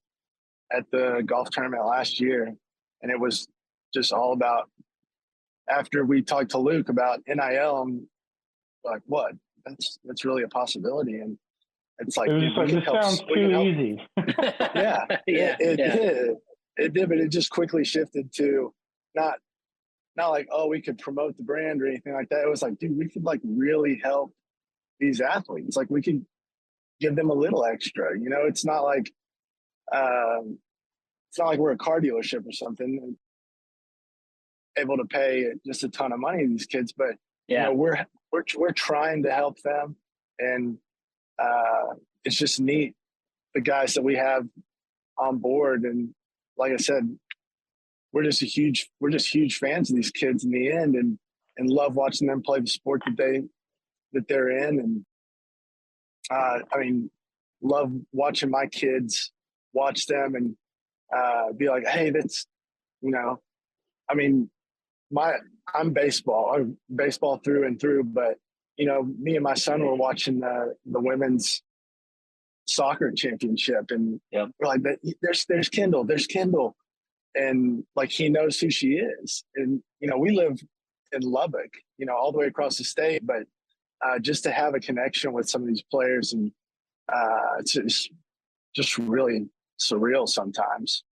[SPEAKER 4] at the golf tournament last year, and it was just all about, after we talked to Luke about NIL, I'm like, what? That's really a possibility. And it's like,
[SPEAKER 3] it was just like, this sounds too easy.
[SPEAKER 4] Yeah, it did, but it just quickly shifted to not like, oh, we could promote the brand or anything like that. It was like, dude, we could like really help these athletes. Like, we could give them a little extra. It's not like it's not like we're a car dealership or something, able to pay just a ton of money to these kids, but
[SPEAKER 2] Yeah.
[SPEAKER 4] we're trying to help them, and it's just neat the guys that we have on board. And like I said, we're just huge fans of these kids in the end, and love watching them play the sport that they're in. And I mean, love watching my kids watch them and be like, hey, that's, I mean, I'm baseball through and through, but me and my son were watching the women's soccer championship, and
[SPEAKER 2] Yep.
[SPEAKER 4] we're like, there's Kendall, and like he knows who she is, and we live in Lubbock, all the way across the state, but just to have a connection with some of these players, and it's just really surreal sometimes.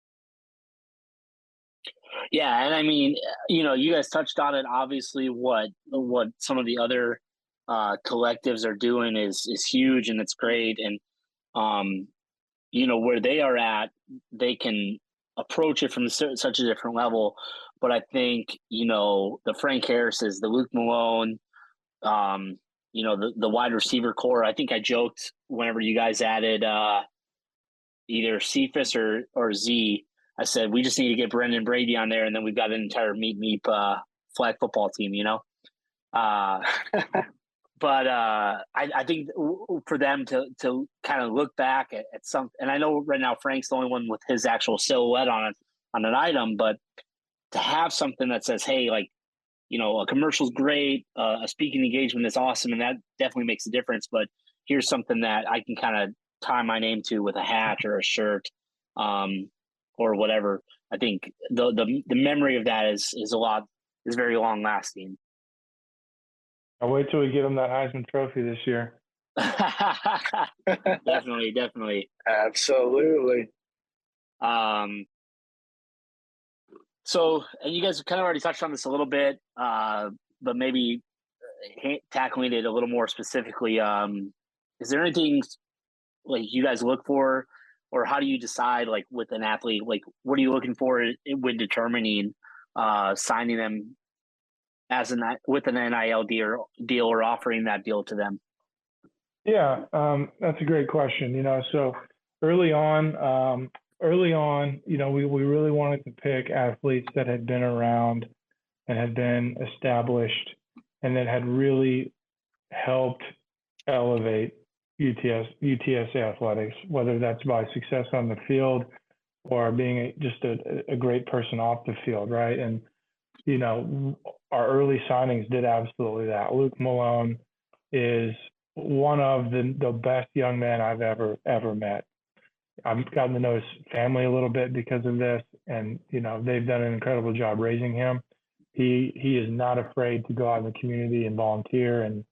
[SPEAKER 2] Yeah, and I mean, you guys touched on it. Obviously, what some of the other collectives are doing is huge, and it's great. And where they are at, they can approach it from such a different level. But I think the Frank Harris's, the Luke Malone, the wide receiver core. I think I joked whenever you guys added either Cephas or Z. I said we just need to get Brendan Brady on there, and then we've got an entire Meep flag football team. But I think for them to kind of look back at some, and I know right now Frank's the only one with his actual silhouette on an item, but to have something that says, hey, like, a commercial's great, a speaking engagement is awesome, and that definitely makes a difference. But here's something that I can kind of tie my name to with a hat or a shirt, or whatever. I think the memory of that is very long lasting.
[SPEAKER 3] I'll wait till we get him that Heisman Trophy this year.
[SPEAKER 2] Definitely.
[SPEAKER 4] Absolutely.
[SPEAKER 2] So, and you guys kind of already touched on this a little bit, but maybe tackling it a little more specifically. Is there anything like you guys look for, or how do you decide, like with an athlete, like what are you looking for when determining signing them with an NIL deal or offering that deal to them?
[SPEAKER 3] Yeah, that's a great question. So early on, we really wanted to pick athletes that had been around and had been established and that had really helped elevate UTSA athletics, whether that's by success on the field or being just a great person off the field, right? And our early signings did absolutely that. Luke Malone is one of the best young men I've ever met. I've gotten to know his family a little bit because of this, and they've done an incredible job raising him. He is not afraid to go out in the community and volunteer and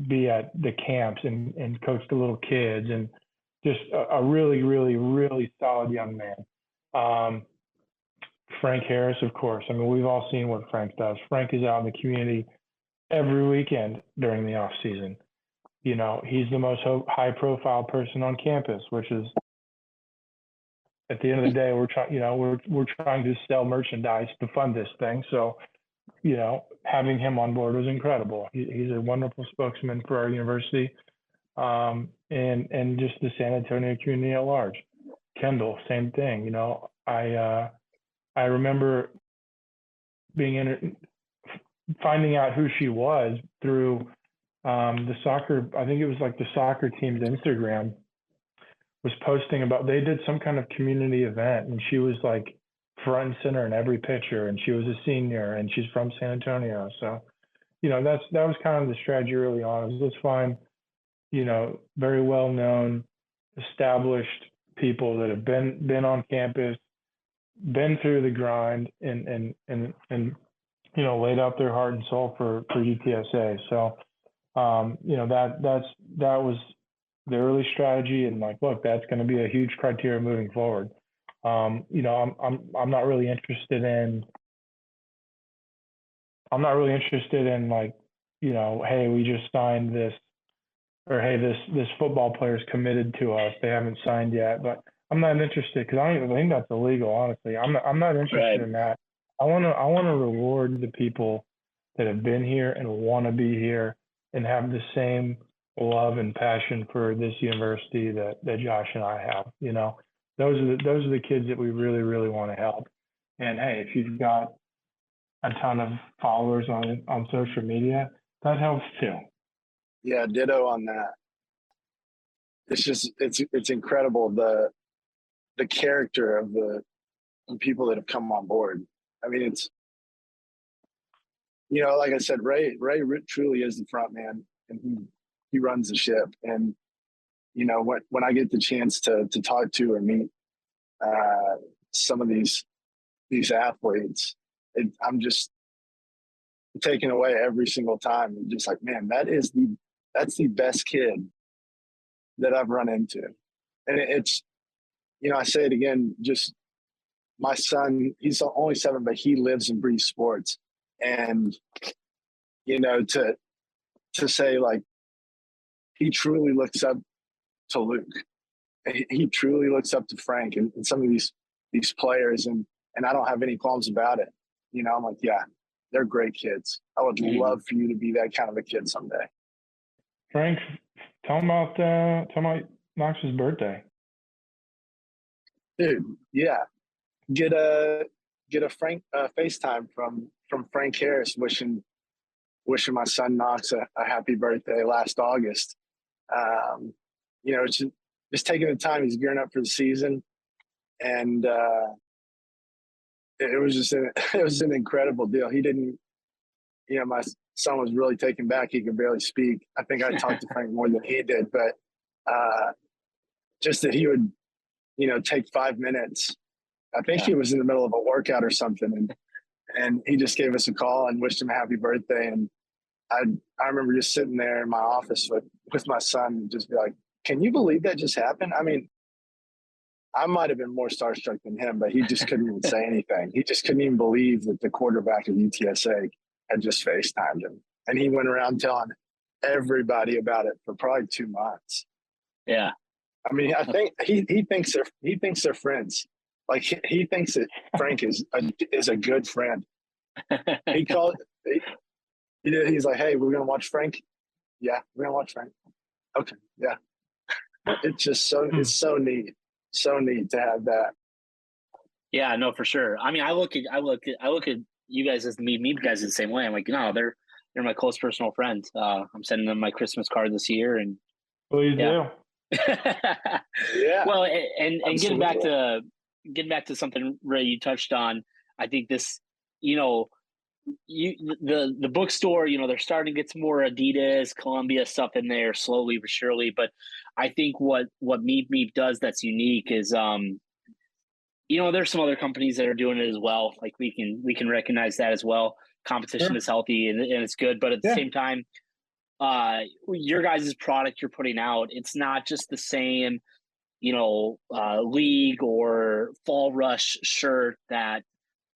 [SPEAKER 3] be at the camps and coach the little kids, and just a really, really, really solid young man. Frank Harris, of course. I mean, we've all seen what Frank does. Frank is out in the community every weekend during the off season. He's the most high-profile person on campus, which is, at the end of the day, we're trying to sell merchandise to fund this thing. So, having him on board was incredible. He's a wonderful spokesman for our university, and just the San Antonio community at large. Kendall, same thing. I remember finding out who she was through the soccer. I think it was like the soccer team's Instagram was posting about, they did some kind of community event, and she was like front and center in every picture, and she was a senior, and she's from San Antonio. So, that was kind of the strategy early on, is let's find, very well known, established people that have been on campus, been through the grind, and laid out their heart and soul for UTSA. So that was the early strategy, and like, look, that's going to be a huge criteria moving forward. I'm not really interested in like, hey, we just signed this, or hey, this football player's committed to us, they haven't signed yet. But I'm not interested because I don't even think that's illegal. Honestly, I'm not interested
[SPEAKER 2] Right.
[SPEAKER 3] in that. I wanna reward the people that have been here and want to be here and have the same love and passion for this university that Josh and I have. You know, those are the kids that we really really want to help. And hey, if you've got a ton of followers on social media, that helps too.
[SPEAKER 4] Yeah, ditto on that. It's just it's incredible the character of the people that have come on board. I mean, it's, you know, like I said, Ray truly is the front man, and he runs the ship. And you know, when I get the chance to talk to or meet some of these athletes, I'm just taken away every single time. And just like, man, that's the best kid that I've run into. And it's, you know, I say it again, just my son, he's only 7, but he lives and breathes sports. And, you know, to say like, he truly looks up to Luke. He truly looks up to Frank and some of these players, and I don't have any qualms about it. You know, I'm like, yeah, they're great kids. I would love for you to be that kind of a kid someday.
[SPEAKER 3] Frank, tell him about Knox's birthday.
[SPEAKER 4] Dude, yeah. Get a Frank FaceTime from Frank Harris wishing my son Knox a happy birthday last August. You know, it's just taking the time. He's gearing up for the season, and it was an incredible deal. He didn't, you know, my son was really taken back. He could barely speak. I think I talked to Frank more than he did, but just that he would, you know, take 5 minutes. I think he was in the middle of a workout or something, and he just gave us a call and wished him a happy birthday. And I remember just sitting there in my office with my son and just be like, can you believe that just happened? I mean, I might have been more starstruck than him, but he just couldn't even say anything. He just couldn't even believe that the quarterback of UTSA had just FaceTimed him. And he went around telling everybody about it for probably 2 months.
[SPEAKER 2] Yeah.
[SPEAKER 4] I mean, I think he thinks they're friends. Like he thinks that Frank is a good friend. He called. He's like, hey, we're gonna watch Frank. Yeah, we're gonna watch Frank. Okay, yeah. It's just it's so neat to have that.
[SPEAKER 2] Yeah, no, for sure. I mean, I look at you guys as the Meep guys the same way. I'm like, no, they're my close personal friends. I'm sending them my Christmas card this year, and
[SPEAKER 3] Please do.
[SPEAKER 4] Yeah.
[SPEAKER 2] Well, and getting back to something Ray you touched on, I think this, you know, the bookstore, you know, they're starting to get some more Adidas, Columbia stuff in there slowly but surely. But I think what Meep does that's unique is, you know, there's some other companies that are doing it as well. Like we can recognize that as well. Competition is healthy and it's good, but at the same time, your guys' product you're putting out, it's not just the same, you know, league or fall rush shirt that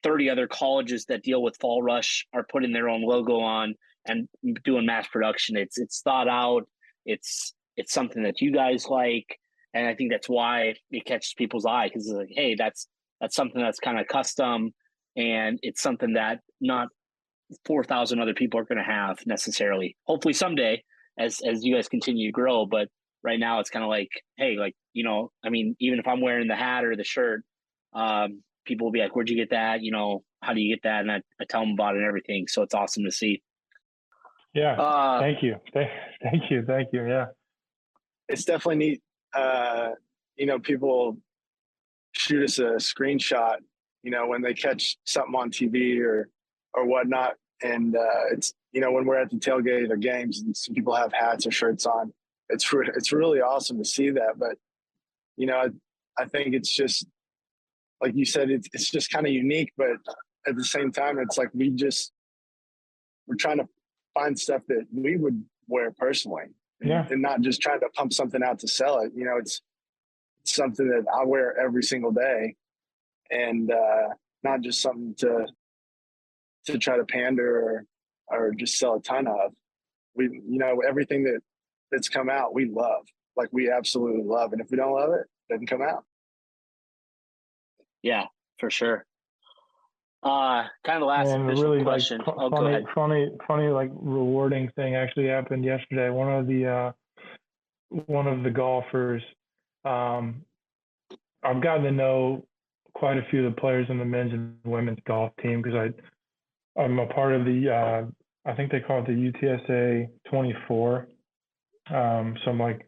[SPEAKER 2] 30 other colleges that deal with fall rush are putting their own logo on and doing mass production. It's thought out. It's something that you guys like, and I think that's why it catches people's eye, because it's like, hey, that's something that's kind of custom, and it's something that not 4,000 other people are going to have necessarily. Hopefully someday, as you guys continue to grow, but right now it's kind of like, hey, like, you know, I mean, even if I'm wearing the hat or the shirt, people will be like, where'd you get that? You know, how do you get that? And I tell them about it and everything. So it's awesome to see.
[SPEAKER 3] Yeah. Thank you. Thank you. Yeah.
[SPEAKER 4] It's definitely neat. You know, people shoot us a screenshot, you know, when they catch something on TV or whatnot. And it's, you know, when we're at the tailgate of games and some people have hats or shirts on, it's really awesome to see that. But, you know, I think it's just, like you said, it's just kind of unique, but at the same time, it's like we're trying to find stuff that we would wear personally, and not just trying to pump something out to sell it. You know, it's something that I wear every single day, and not just something to try to pander or just sell a ton of. We, you know, everything that's come out, we love. Like we absolutely love, and if we don't love it, it doesn't come out.
[SPEAKER 2] Yeah, for sure. Kind of the last
[SPEAKER 3] And a
[SPEAKER 2] official
[SPEAKER 3] really like
[SPEAKER 2] question. Oh, go ahead.
[SPEAKER 3] funny, like rewarding thing actually happened yesterday. One of the golfers, um, I've gotten to know quite a few of the players on the men's and women's golf team because I'm a part of I think they call it the UTSA 24. So I'm like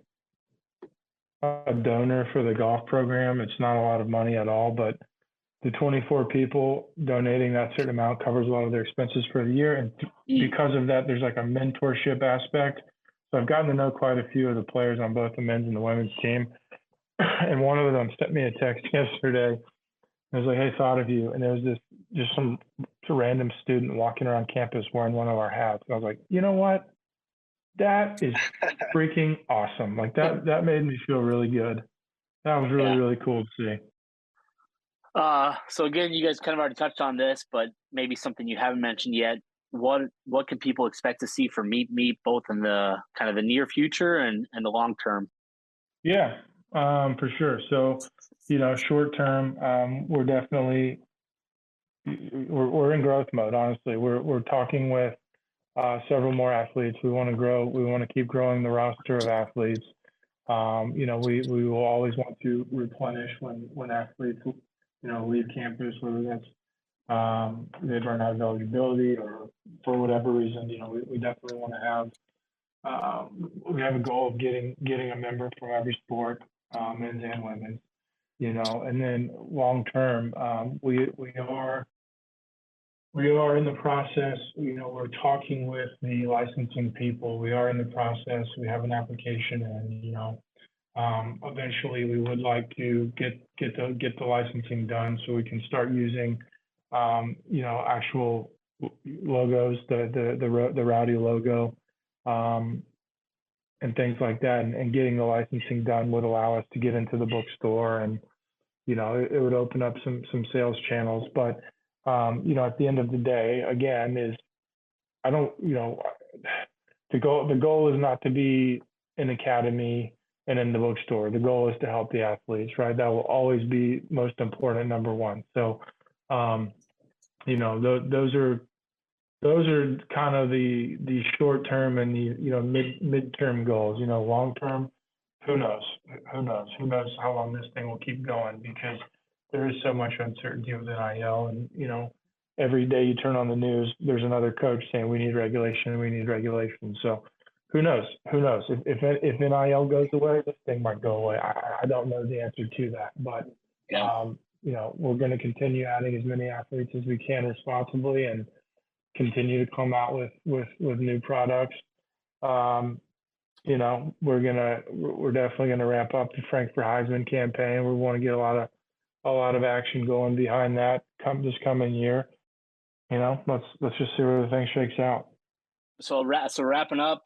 [SPEAKER 3] a donor for the golf program. It's not a lot of money at all, but the 24 people donating that certain amount covers a lot of their expenses for the year. And because of that, there's like a mentorship aspect. So I've gotten to know quite a few of the players on both the men's and the women's team. And one of them sent me a text yesterday. I was like, "Hey, thought of you." And there was just some random student walking around campus wearing one of our hats. And I was like, you know what? That is freaking awesome. Like that made me feel really good. That was really,
[SPEAKER 2] Yeah.
[SPEAKER 3] really cool to see.
[SPEAKER 2] So again, you guys kind of already touched on this, but maybe something you haven't mentioned yet. What can people expect to see from Meep both in the kind of the near future and the long term?
[SPEAKER 3] Yeah, for sure. So, short term, we're definitely we're in growth mode. Honestly, we're talking with several more athletes. We want to grow. We want to keep growing the roster of athletes. We will always want to replenish when athletes leave campus, whether that's they've run out of eligibility or for whatever reason. We definitely want to have. We have a goal of getting a member from every sport, men's and women's. And then long term, we are in the process. We're talking with the licensing people. We are in the process. We have an application, and eventually we would like to get the licensing done so we can start using, actual logos, the Rowdy logo, and things like that. And getting the licensing done would allow us to get into the bookstore, and it would open up some sales channels. But at the end of the day, again, is I don't, the goal is not to be an academy and in the bookstore. The goal is to help the athletes, right? That will always be most important, number one. So, those are kind of the short term and the midterm goals. Long term, who knows? Who knows how long this thing will keep going, because there is so much uncertainty with NIL, and every day you turn on the news, there's another coach saying we need regulation, we need regulation. So who knows? If NIL goes away, this thing might go away. I don't know the answer to that, but
[SPEAKER 2] Yeah.
[SPEAKER 3] we're going to continue adding as many athletes as we can responsibly, and continue to come out with new products. We're definitely gonna ramp up the Frank for Heisman campaign. We want to get a lot of action going behind that this coming year. Let's just see where the thing shakes out.
[SPEAKER 2] So wrapping up,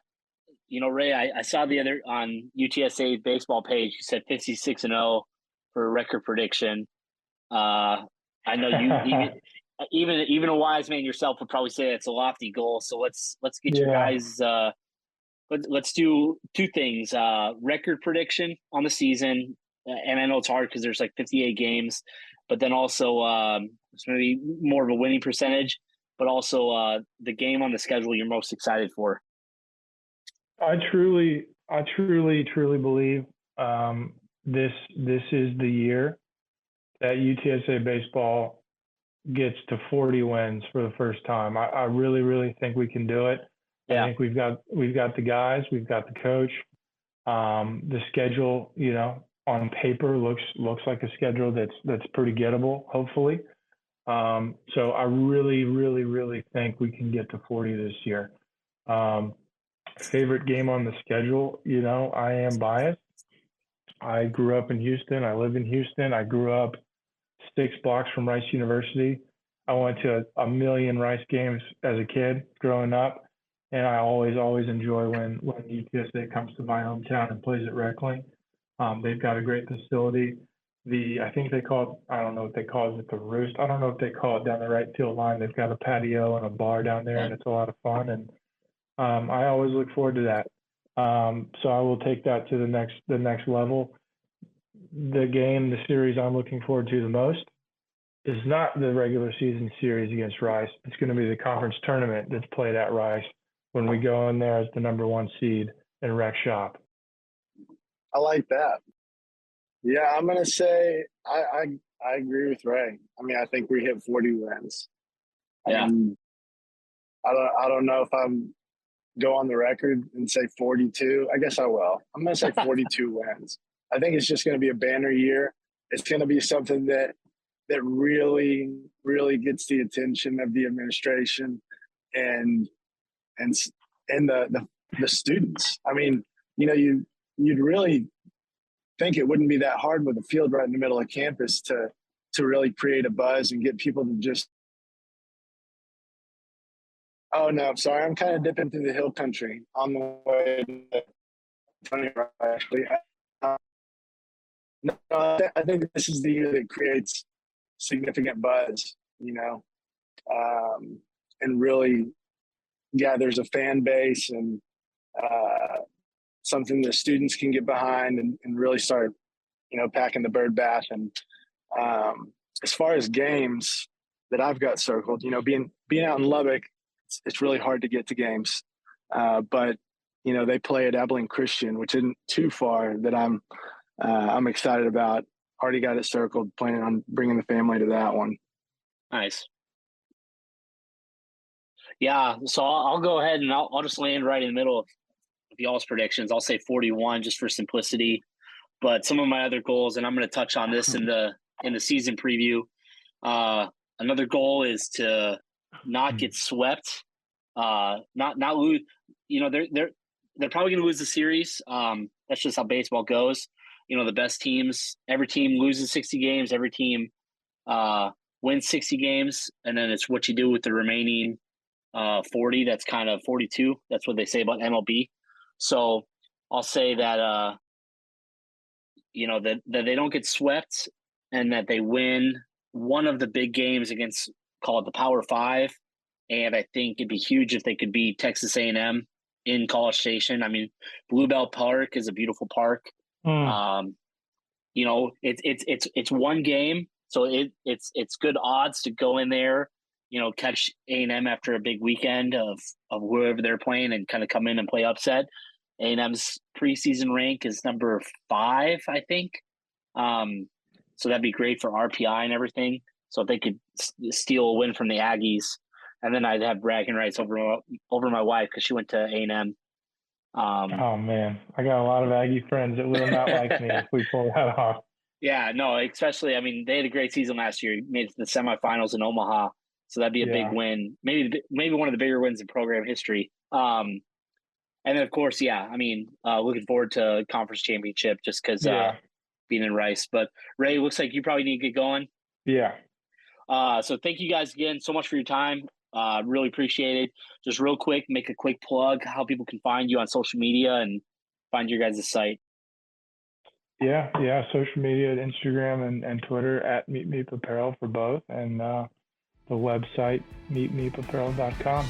[SPEAKER 2] Ray, I saw the other on UTSA baseball page. You said 56-0 for a record prediction. I know you even a wise man yourself would probably say it's a lofty goal. So let's get your guys. Let's do two things: record prediction on the season, and I know it's hard because there's like 58 games, but then also it's maybe more of a winning percentage, but also the game on the schedule you're most excited for.
[SPEAKER 3] I truly believe this is the year that UTSA baseball gets to 40 wins for the first time. I really think we can do it.
[SPEAKER 2] Yeah.
[SPEAKER 3] I think we've got the guys, we've got the coach. The schedule, on paper looks like a schedule that's pretty gettable, hopefully. So I really think we can get to 40 this year. Favorite game on the schedule, I am biased. I grew up in Houston. I live in Houston. I grew up 6 blocks from Rice University. I went to a million Rice games as a kid growing up, and I always enjoy when UTSA comes to my hometown and plays at Reckling. They've got a great facility. I think they call it, I don't know what they call it, the Roost. I don't know if they call it down the right field line. They've got a patio and a bar down there, and it's a lot of fun. And I always look forward to that. So I will take that to the next level. The series I'm looking forward to the most is not the regular season series against Rice. It's going to be the conference tournament that's played at Rice when we go in there as the number 1 seed and wreck shop.
[SPEAKER 4] I like that. Yeah, I'm gonna say I agree with Ray. I mean, I think we hit 40 wins.
[SPEAKER 2] Yeah.
[SPEAKER 4] I don't know if I'm go on the record and say 42. I guess I will. I'm gonna say 42 wins. I think it's just gonna be a banner year. It's gonna be something that really gets the attention of the administration and the students. I mean, you'd really think it wouldn't be that hard with a field right in the middle of campus to really create a buzz and get people to just. Oh no, sorry, I'm kind of dipping through the hill country on the way to Tony actually. No, I think this is the year that creates significant buzz, and really gathers a fan base and something that students can get behind and really start, packing the bird bath. And as far as games that I've got circled, being out in Lubbock, it's really hard to get to games. But, they play at Abilene Christian, which isn't too far, that I'm excited about. Already got it circled, planning on bringing the family to that one.
[SPEAKER 2] Nice. Yeah, so I'll go ahead and I'll just land right in the middle of y'all's predictions. I'll say 41 just for simplicity. But some of my other goals, and I'm going to touch on this in the season preview. Another goal is to not get swept, not lose. They're probably going to lose the series. That's just how baseball goes. The best teams, every team loses 60 games. Every team wins 60 games, and then it's what you do with the remaining 40. That's kind of 42. That's what they say about MLB. So I'll say that that they don't get swept and that they win one of the big games against, call it the Power Five. And I think it'd be huge if they could beat Texas A&M in College Station. I mean, Bluebell Park is a beautiful park. It's one game, so it's good odds to go in there, catch A&M after a big weekend of whoever they're playing and kind of come in and play upset. A&M's preseason rank is number 5, I think. So that'd be great for RPI and everything. So if they could steal a win from the Aggies, and then I'd have bragging rights over my wife because she went to A&M.
[SPEAKER 3] Oh man, I got a lot of Aggie friends that will not like me if we pull that off.
[SPEAKER 2] Yeah, no, especially, I mean, they had a great season last year. Made it to the semifinals in Omaha, so that'd be a big win. Maybe one of the bigger wins in program history. And then, of course, looking forward to conference championship just because being in Rice. But Ray, looks like you probably need to get going.
[SPEAKER 3] Yeah.
[SPEAKER 2] So thank you guys again so much for your time. Really appreciate it. Just real quick, make a quick plug how people can find you on social media and find your guys' site.
[SPEAKER 3] Yeah. Social media, Instagram and Twitter at Meep Apparel for both, and the website meepapparel.com.